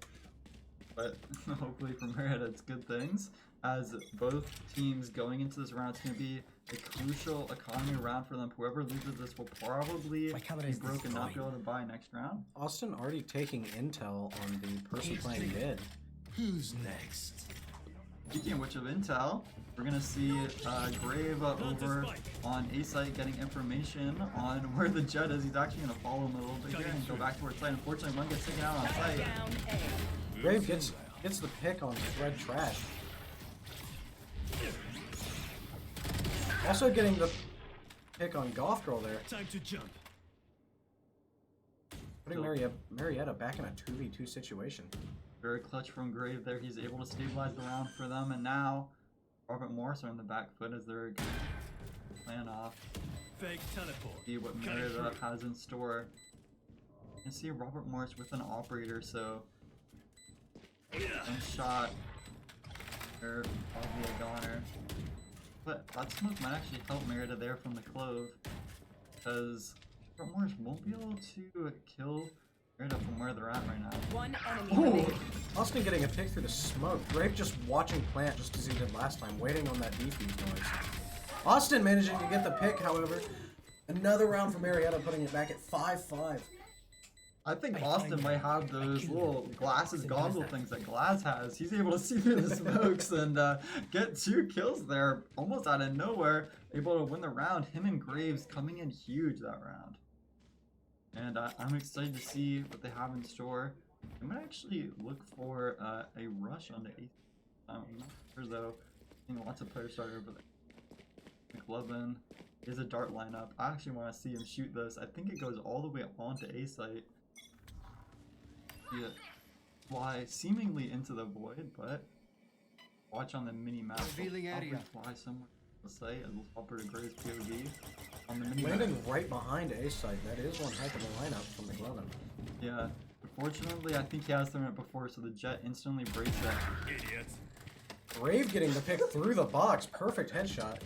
But hopefully for Marietta, it's good things. As both teams going into this round, it's going to be a crucial economy round for them. Whoever loses this will probably be broke and not be able to buy next round. Austin already taking intel on the person playing mid. Who's next? Speaking of which of intel, we're going to see Grave over on A site getting information on where the Jet is. He's actually going to follow him a little bit here and go back towards site. Unfortunately, one gets taken out on site. Down A. Brave gets the pick on Red Trash. Also getting the pick on Goth Girl there. Time to jump. Putting Marietta back in a 2v2 situation. Very clutch from Grave there. He's able to stabilize the round for them, and now Robert Morris are on the back foot as they're plan off. Fake teleport. See what Marietta has in store. You can see Robert Morris with an operator, so one shot. Or probably a goner. But that smoke might actually help Marietta there from the Clove, because Robert Morris won't be able to kill Marietta from where they're at right now. One enemy remaining. Austin getting a pick through the smoke. Brave just watching plant just as he did last time, waiting on that defuse noise. Austin managing to get the pick, however. Another round for Marietta, putting it back at 5-5. I think Austin might have those little glasses goggle things that Glaz has. He's able to see through the smokes and get 2 kills there almost out of nowhere. Able to win the round. Him and Graves coming in huge that round. and I'm excited to see what they have in store. I'm gonna actually look for a rush on the 8th. I'm not sure though. I think lots of players started over there. McLovin is a dart lineup. I actually want to see him shoot this. I think it goes all the way onto A site. Yeah, fly seemingly into the void, but watch on the mini map. Revealing area. Fly somewhere on the site and we'll upper to Gray's POV on the mini map. Landing right behind A site. That is one heck of a lineup from McLovin. Yeah. Unfortunately, I think he has thrown it before, so the Jet instantly breaks that. Idiots. Brave getting the pick through the box. Perfect headshot.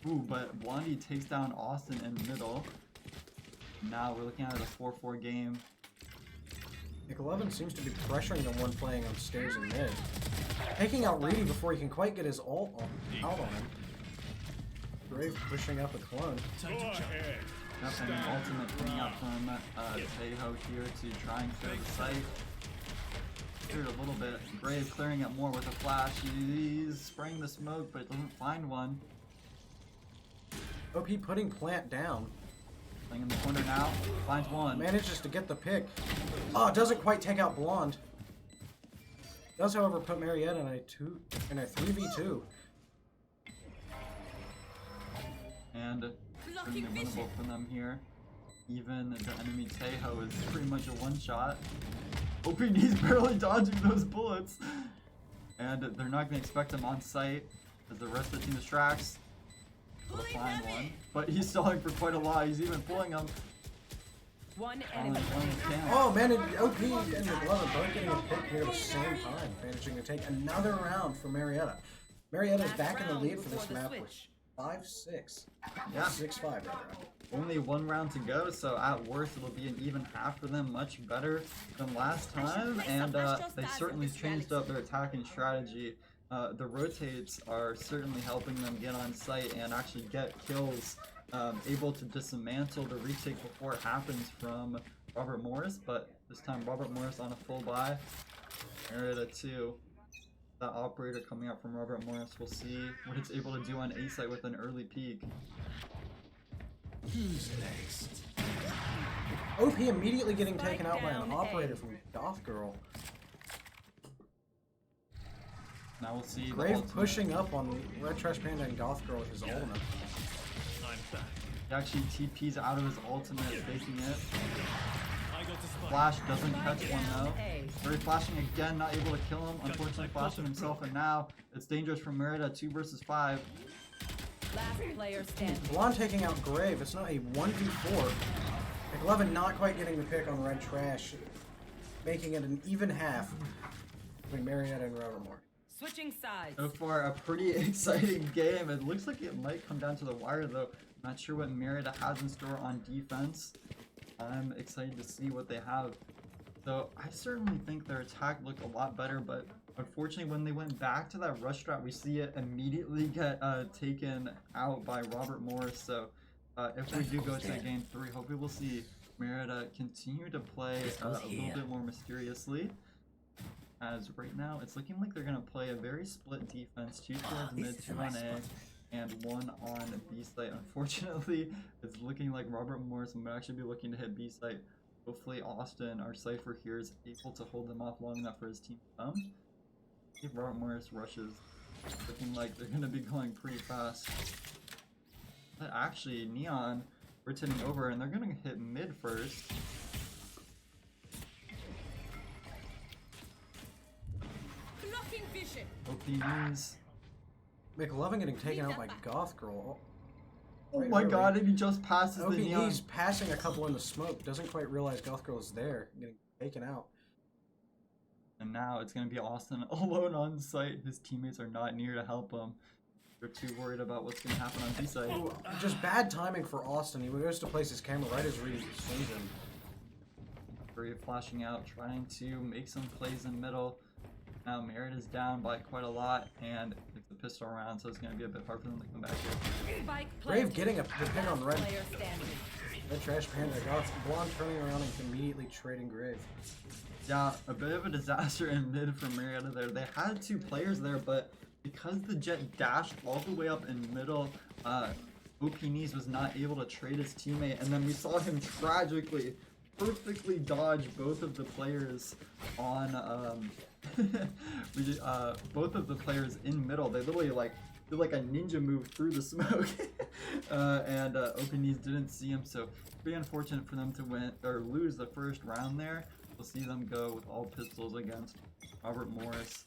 Ooh, but Blondie takes down Austin in the middle. Now we're looking at a 4-4 game. McLovin seems to be pressuring the one playing upstairs in mid. Taking out Reedy before he can quite get his ult out on him. Brave pushing up a clone. Go ahead. Yep, and an ultimate coming out from Tejo here to try and clear the site. Cleared a little bit. Brave clearing it more with a flash. He's spraying the smoke, but doesn't find one. OP putting plant down. Playing in the corner now. Finds one. Manages to get the pick. Oh, doesn't quite take out Blonde. Does, however, put Marietta in a 3v2. And certainly winnable for them here. Even the enemy Tejo is pretty much a one-shot. OPD's barely dodging those bullets. And they're not going to expect him on site as the rest of the team distracts. He'll find one. But he's stalling for quite a while. He's even pulling him. One enemy. Oh man, OP and McLovin both getting a pick here at the same time, managing to take another round for Marietta. Marietta's back in the lead for this map with 5-6. Yeah. 6-5 rather. Only one round to go, so at worst it'll be an even half for them, much better than last time. And they certainly changed up their attacking strategy. The rotates are certainly helping them get on site and actually get kills. Able to dismantle the retake before it happens from Robert Morris, but this time Robert Morris on a full buy. Marietta 2. That operator coming out from Robert Morris. We'll see what it's able to do on A site with an early peak. Who's next? OP immediately getting taken out by an operator from Goth Girl. Now we'll see. Grave pushing up on Red Trash Panda and Goth Girl with his ultimate. I'm back. He actually TP's out of his ultimate, faking it. I got the spike. Flash doesn't catch one though. Very flashing again, not able to kill him. Unfortunately, flashing himself, and now it's dangerous for Marietta. 2 versus 5. Last player standing. Blonde taking out Grave. It's not a 1v4. McLovin not quite getting the pick on Red Trash, making it an even half between Marietta and Robert Moore. Switching sides. So far, a pretty exciting game. It looks like it might come down to the wire though. Not sure what Marietta has in store on defense. I'm excited to see what they have. So I certainly think their attack looked a lot better, but unfortunately when they went back to that rush strat, we see it immediately get taken out by Robert Morris. So if we do go to game 3, hopefully we'll see Marietta continue to play a little bit more mysteriously. As right now, it's looking like they're going to play a very split defense, 2 towards mid, 2 on A, and 1 on B site. Unfortunately, it's looking like Robert Morris might actually be looking to hit B site. Hopefully Austin, our Cypher here, is able to hold them off long enough for his team to come. If Robert Morris rushes, looking like they're going to be going pretty fast. But actually, Neon rotating over, and they're going to hit mid first. Blocking vision. OPs. McLovin getting taken out by Goth Girl. Oh my god, and he just passes the Neon. He's passing a couple in the smoke. Doesn't quite realize Goth Girl is there. Getting taken out. And now it's going to be Austin alone on site. His teammates are not near to help him. They're too worried about what's going to happen on B site. Just bad timing for Austin. He goes to place his camera right as Reed swings him. Brave flashing out, trying to make some plays in middle. Now Merritt is down by quite a lot, and it's a pistol round, so it's going to be a bit hard for them to come back here. Spike Brave getting a pick on Red. player standing. Red Trash Panda. Goth Blonde turning around and immediately trading Grave. Yeah, a bit of a disaster in mid for Marietta there. They had 2 players there, but because the Jet dashed all the way up in middle, OP Knees was not able to trade his teammate, and then we saw him tragically, perfectly dodge both of the players on both of the players in middle. They literally like did like a ninja move through the smoke, and OP Knees didn't see him. So pretty unfortunate for them to win or lose the first round there. We'll see them go with all pistols against Robert Morris,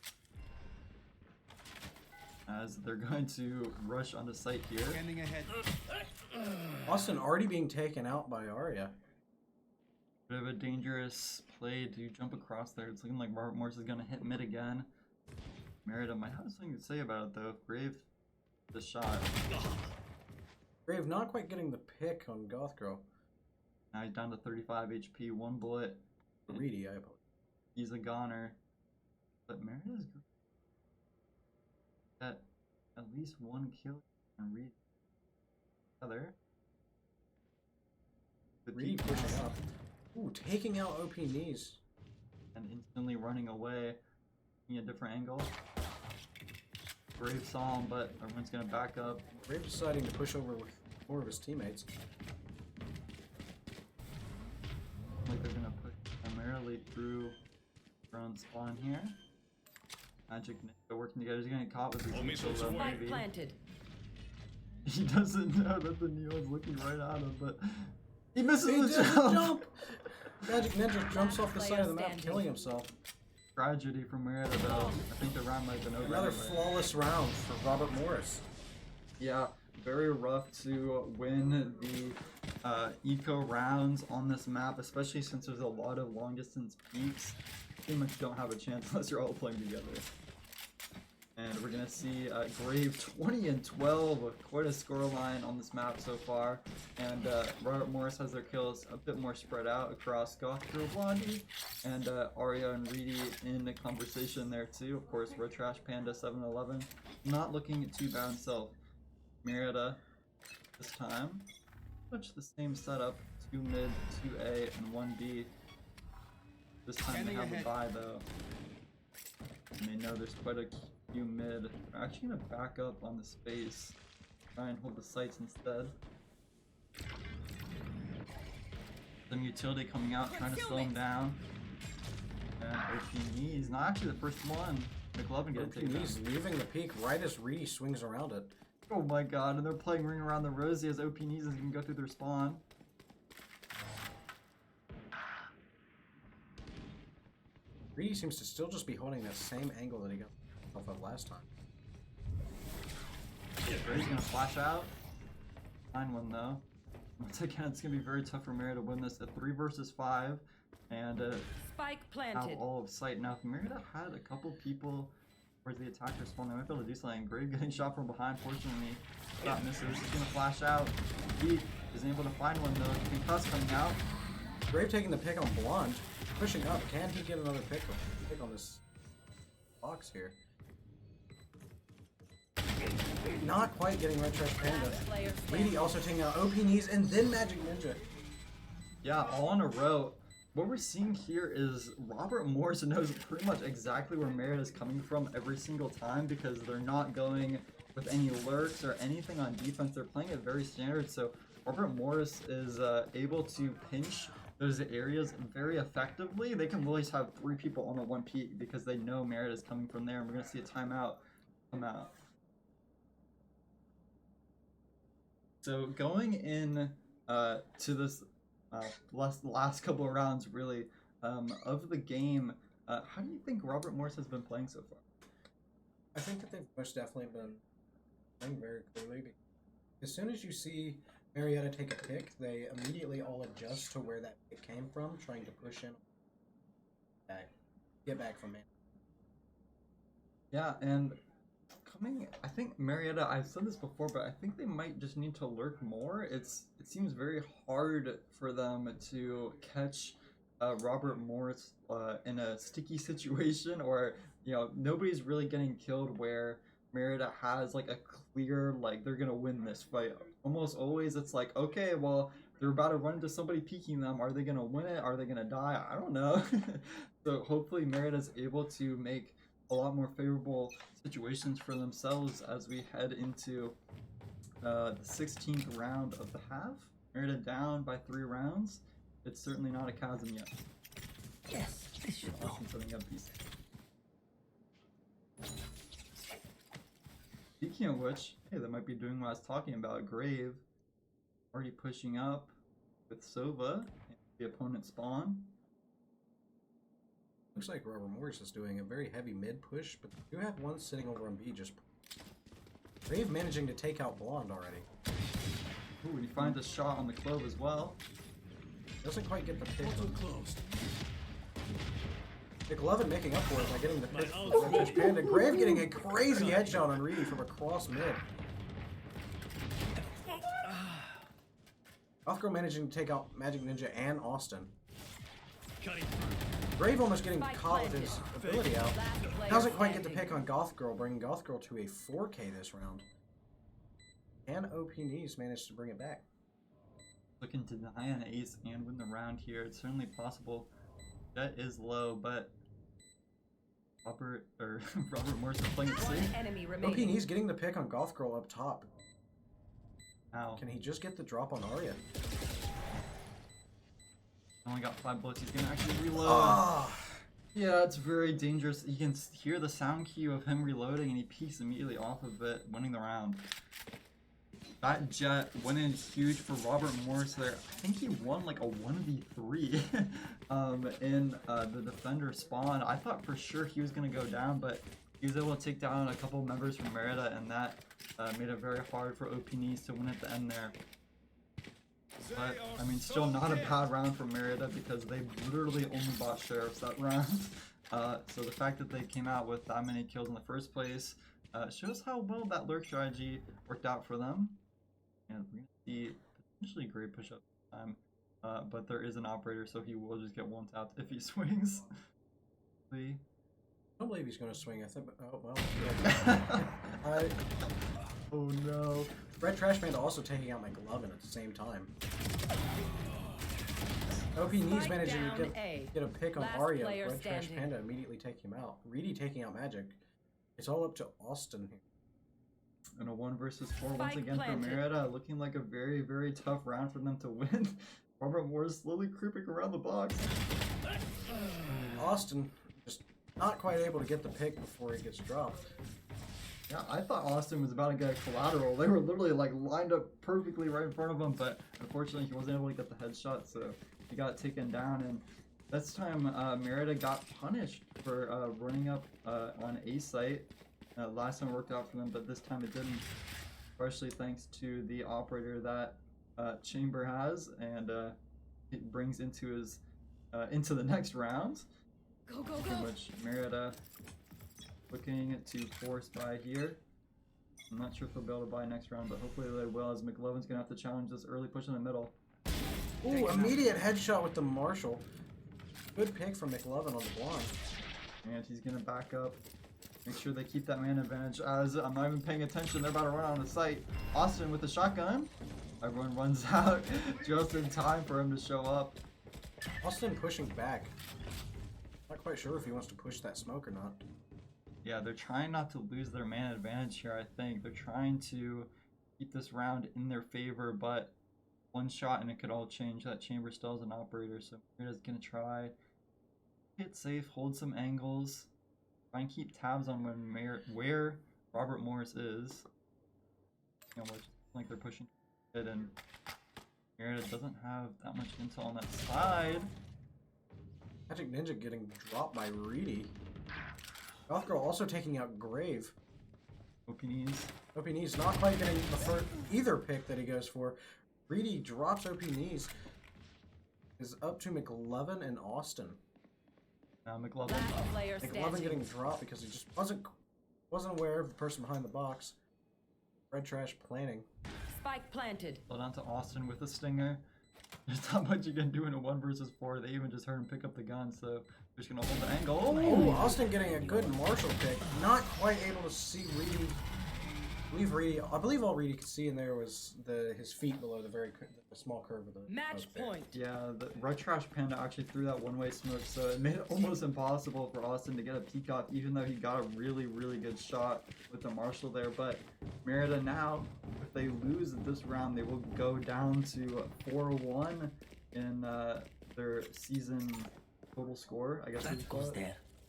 as they're going to rush onto site here. Standing ahead. Austin already being taken out by Arya. Bit of a dangerous play to jump across there. It's looking like Robert Morris is going to hit mid again. Marietta might have something to say about it though. Brave the shot. Brave not quite getting the pick on Gothgirl. Now he's down to 35 HP, 1 bullet. Reedy, I apologize. He's a goner. But Marietta's got at least 1 kill and Reed other. The Reedy peak pushing pass up. Ooh, taking out OP Knees. and instantly running away in a different angle. Brave saw him, but everyone's gonna back up. Brave deciding to push over with 4 of his teammates. Like they're gonna push primarily through front spawn here. Magic Ninja working together. He's gonna get caught with his initial Spike maybe. planted. He doesn't know that the Neo's looking right at him, but he misses He the didn't jump. jump! Magic Ninja jumps off the side of the map, Standing. killing himself. Tragedy for Marietta though. I think the round might have been over. Another anyway. flawless round for Robert Morris. Yeah, very rough to win the eco rounds on this map, especially since there's a lot of long distance peaks. Pretty much don't have a chance unless you're all playing together. And we're gonna see Grave 20 and 12 with quite a scoreline on this map so far. And Robert Morris has their kills a bit more spread out across Gothgirl, Blondie, and Arya and Reedy in the conversation there too. Of course, Red Trash Panda 711 not looking too bad himself. Marietta this time, much the same setup: 2 mid, 2A, and 1B. This time they have a buy though, and they know there's quite a few mid. They're actually gonna back up on the space, try and hold the sites instead. Some utility coming out, trying to slow him down. And OP Knees, not actually the first one. McLovin gonna OP take Knees down. leaving the peak right as Reedy swings around it. Oh my god, and they're playing Ring Around the Rosie as OP Knees is gonna go through their spawn. Reedy seems to still just be holding that same angle that he got off of last time. Brave's gonna flash out. Find one though. Once again, it's gonna be very tough for Marietta to win this at 3 versus 5, and Spike have planted. all of sight. Now, if Marietta had a couple people towards the attacker spawn, they might be able to do something. Grave getting shot from behind, fortunately, shot misses. He's gonna flash out. He is able to find one though. Concuss coming out. Brave taking the pick on Blonde, pushing up. Can he get another pick on this box here? Not quite getting Red Trash Panda. Last player Reedy standing. also taking out OP Knees and then Magic Ninja. Yeah, all in a row. What we're seeing here is Robert Morris knows pretty much exactly where Marietta is coming from every single time, because they're not going with any lurks or anything on defense. They're playing it very standard, so Robert Morris is able to pinch those areas very effectively. They can always have 3 people on the 1 peak because they know Marietta is coming from there, and we're going to see a timeout come out. So going in to this last couple of rounds, really, of the game, how do you think Robert Morris has been playing so far? I think that they've most definitely been playing very clearly. As soon as you see Marietta take a pick, they immediately all adjust to where that pick came from, trying to push in back, get back from it. Yeah, and I think Marietta, I've said this before, but I think they might just need to lurk more. It seems very hard for them to catch Robert Morris in a sticky situation, or nobody's really getting killed where Marietta has like a clear, like, they're gonna win this fight. Almost always it's like, okay, well, they're about to run into somebody peeking them. Are they gonna win it? Are they gonna die? I don't know. So hopefully Marietta's able to make a lot more favorable situations for themselves as we head into the 16th round of the half. Marietta down by 3 rounds. It's certainly not a chasm yet. Yes, this should do. Setting up piece. Speaking of which, hey, that might be doing what I was talking about. Grave already pushing up with Sova, the opponent spawn. Looks like Robert Morris is doing a very heavy mid push, but you have one sitting over on B just. Grave managing to take out Blonde already. Ooh, he finds a shot on the Clove as well. Doesn't quite get the pick. Closed. McLovin making up for it by getting the pick from Red Panda. Grave getting a crazy headshot on Reedy from across mid. Offgirl managing to take out Magic Ninja and Austin. Cutting through. Grave almost getting Spike caught with his planted. ability out. Last player Doesn't quite get the standing. pick on Goth Girl, bringing Goth Girl to a 4K this round. And OP Knees managed to bring it back. Looking to deny an ace and win the round here. It's certainly possible. Jet is low, but Robert Morris is playing it One safe. enemy OP remaining. Knees getting the pick on Goth Girl up top. Now, Can he just get the drop on Arya? only got 5 bullets. He's gonna actually reload. Ah! Yeah, it's very dangerous. You can hear the sound cue of him reloading, and he peeks immediately off of it, winning the round. That Jet went in huge for Robert Morris there. I think he won like a 1v3 in the defender spawn. I thought for sure he was going to go down, but he was able to take down a couple members from Marietta, and that made it very hard for OP Knees to win at the end there. But, I mean, still not a bad round for Marietta because they literally only bought Sheriffs that round. So the fact that they came out with that many kills in the first place shows how well that lurk strategy worked out for them. And we're going to see potentially great push-up time. But there is an operator, so he will just get one tapped if he swings. I don't believe he's going to swing. I think. Oh well. Yeah. Oh no. Red Trash Panda also taking out McLovin at the same time. OP Knees Spike managing down to A. get a pick on Last Arya. player Red Trash standing. Panda immediately taking him out. Reedy taking out Magic. It's all up to Austin here. And a 1 versus 4 once Spike again planted. for Marietta, looking like a very, very tough round for them to win. Robert Morris slowly creeping around the box. Austin just not quite able to get the pick before he gets dropped. Yeah, I thought Austin was about to get a collateral. They were literally like lined up perfectly right in front of him, but unfortunately he wasn't able to get the headshot, so he got taken down. And this time Marietta got punished for running up on A site. Last time it worked out for them, but this time it didn't. Partially thanks to the operator that Chamber has, and it brings into his into the next round. Go, go, In go. which Marietta looking to force buy here. I'm not sure if they'll be able to buy next round, but hopefully they will, as McLovin's gonna have to challenge this early push in the middle. Ooh, immediate headshot with the Marshall. Good pick from McLovin on the blonde. And he's gonna back up. Make sure they keep that man advantage, as I'm not even paying attention. They're about to run on the site. Austin with the shotgun. Everyone runs out just in time for him to show up. Austin pushing back. Not quite sure if he wants to push that smoke or not. Yeah, they're trying not to lose their man advantage here, I think. They're trying to keep this round in their favor, but one shot and it could all change. That Chamber still has an operator, so Marieta's gonna try hit safe, hold some angles, try and keep tabs on where Robert Morris is. You know, like they're pushing it, and Marietta doesn't have that much intel on that side. Magic Ninja getting dropped by Reedy. Goth Girl also taking out Grave. OP Knees. OP Knees not quite getting the first either pick that he goes for. Reedy drops OP Knees. Is up to McLovin and Austin. Now McLovin. Last player McLovin standing. getting dropped because he just wasn't aware of the person behind the box. Red Trash planning. Spike planted. Slow down to Austin with a stinger. There's not much you can do in a 1 versus 4. They even just heard him pick up the gun, so they're just gonna hold the angle. Oh, Austin getting a good Marshall pick. Not quite able to see I believe all Reedy could see in there was his feet below the small curve of the Match smoke there. point. Yeah, the Red Trash Panda actually threw that one-way smoke, so it made it almost impossible for Austin to get a peek off, even though he got a really, really good shot with the Marshall there. But Marietta now, if they lose this round, they will go down to 4-1 in their season total score, I guess.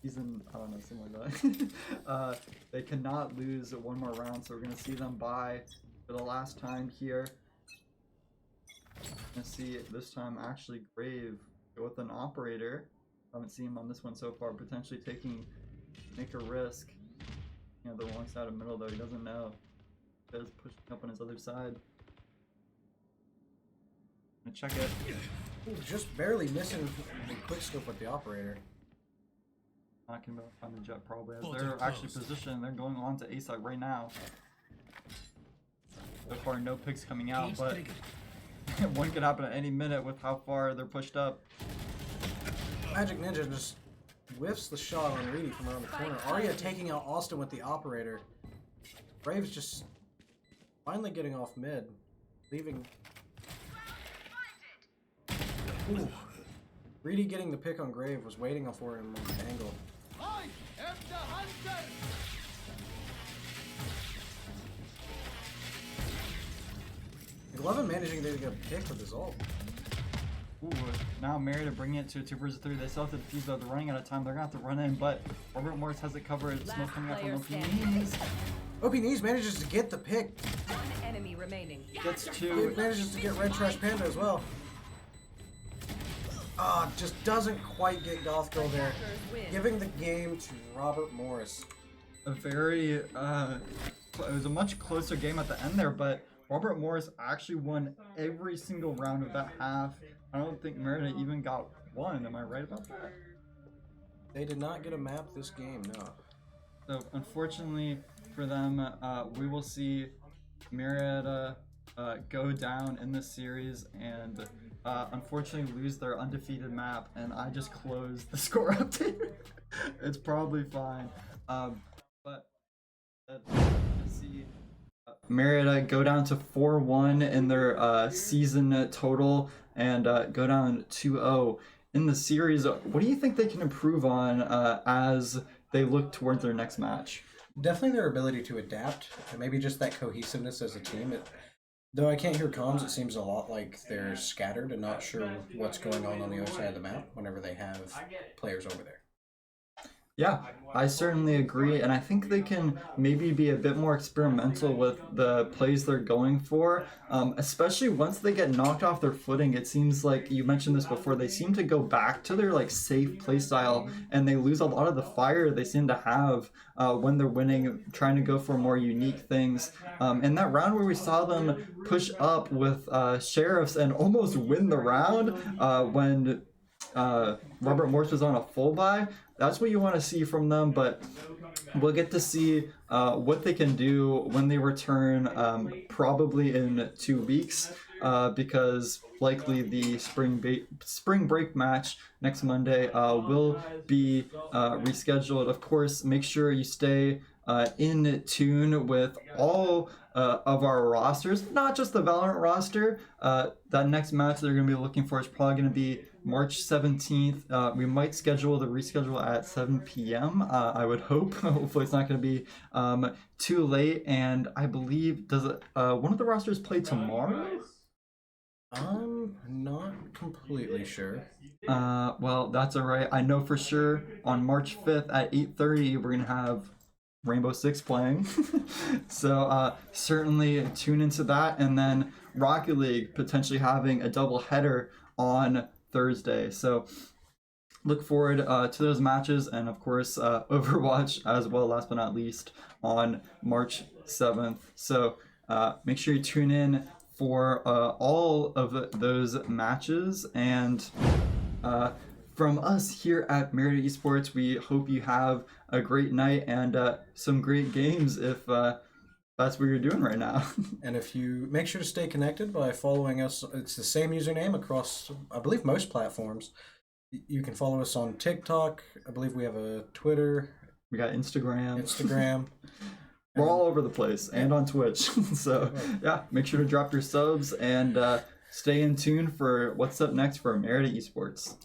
Season, I don't know, something like that. They cannot lose one more round, so we're gonna see them bye for the last time here. Gonna see this time actually Grave go with an operator. Haven't seen him on this one so far. Potentially make a risk. You know, the wrong side of middle though. He doesn't know. Does pushing up on his other side. Gonna check it. Ooh, just barely missing the quick scope with the operator. Talking about on the jet probably as they're actually positioned. They're going on to A side right now. So far, no picks coming out, but one could happen at any minute with how far they're pushed up. Magic Ninja just whiffs the shot on Reedy from around the corner. Arya taking out Austin with the operator. Brave's just finally getting off mid, leaving. Ooh. Reedy getting the pick on Grave was waiting for him on the angle. I am the hunter. McLovin managing to get a pick with his ult. Ooh, now Marietta bringing it to a 2 versus 3. They still have to defuse though. They're running out of time. They're gonna have to run in, but Robert Morris has it covered. Smoke coming out from OP Knees. OP Knees manages to get the pick. One enemy remaining. Gets He 2. manages to get Red Trash Panda as well. Ah, just doesn't quite get Gothgirl there. Giving the game to Robert Morris. A very, it was a much closer game at the end there, but Robert Morris actually won every single round of that half. I don't think Marietta even got one. Am I right about that? They did not get a map this game, no. So unfortunately for them, we will see Marietta go down in this series and unfortunately lose their undefeated map. And I just closed the score update. It's probably fine, but let's see. Marietta go down to 4-1 in their season total and go down 2-0 in the series. What do you think they can improve on as they look towards their next match? Definitely their ability to adapt, and maybe just that cohesiveness as a team. Though I can't hear comms, it seems a lot like they're scattered and not sure what's going on the other side of the map whenever they have players over there. Yeah, I certainly agree, and I think they can maybe be a bit more experimental with the plays they're going for, especially once they get knocked off their footing. It seems like, you mentioned this before, they seem to go back to their like safe play style, and they lose a lot of the fire they seem to have when they're winning, trying to go for more unique things. In that round where we saw them push up with sheriffs and almost win the round when Robert Morse was on a full buy, that's what you want to see from them, but we'll get to see what they can do when they return, probably in 2 weeks, because likely the spring break match next Monday will be rescheduled. Of course, make sure you stay in tune with all of our rosters, not just the Valorant roster. That next match they're going to be looking for is probably going to be March 17th. We might schedule the reschedule at 7 p.m. I would hope. Hopefully it's not going to be too late. And I believe, does it, one of the rosters play tomorrow? I'm not completely sure. Well, that's all right. I know for sure on March 5th at 8:30 we're going to have Rainbow Six playing. So certainly tune into that. And then Rocket League potentially having a double header on Thursday. So look forward to those matches, and of course Overwatch as well, last but not least, on March 7th. So make sure you tune in for all of those matches. And from us here at Marietta Esports, we hope you have a great night and some great games if that's what you're doing right now. And if you make sure to stay connected by following us, it's the same username across, I believe, most platforms. You can follow us on TikTok. I believe we have a Twitter. We got Instagram. We're all over the place and on Twitch. So yeah, make sure to drop your subs and stay in tune for what's up next for Marietta Esports.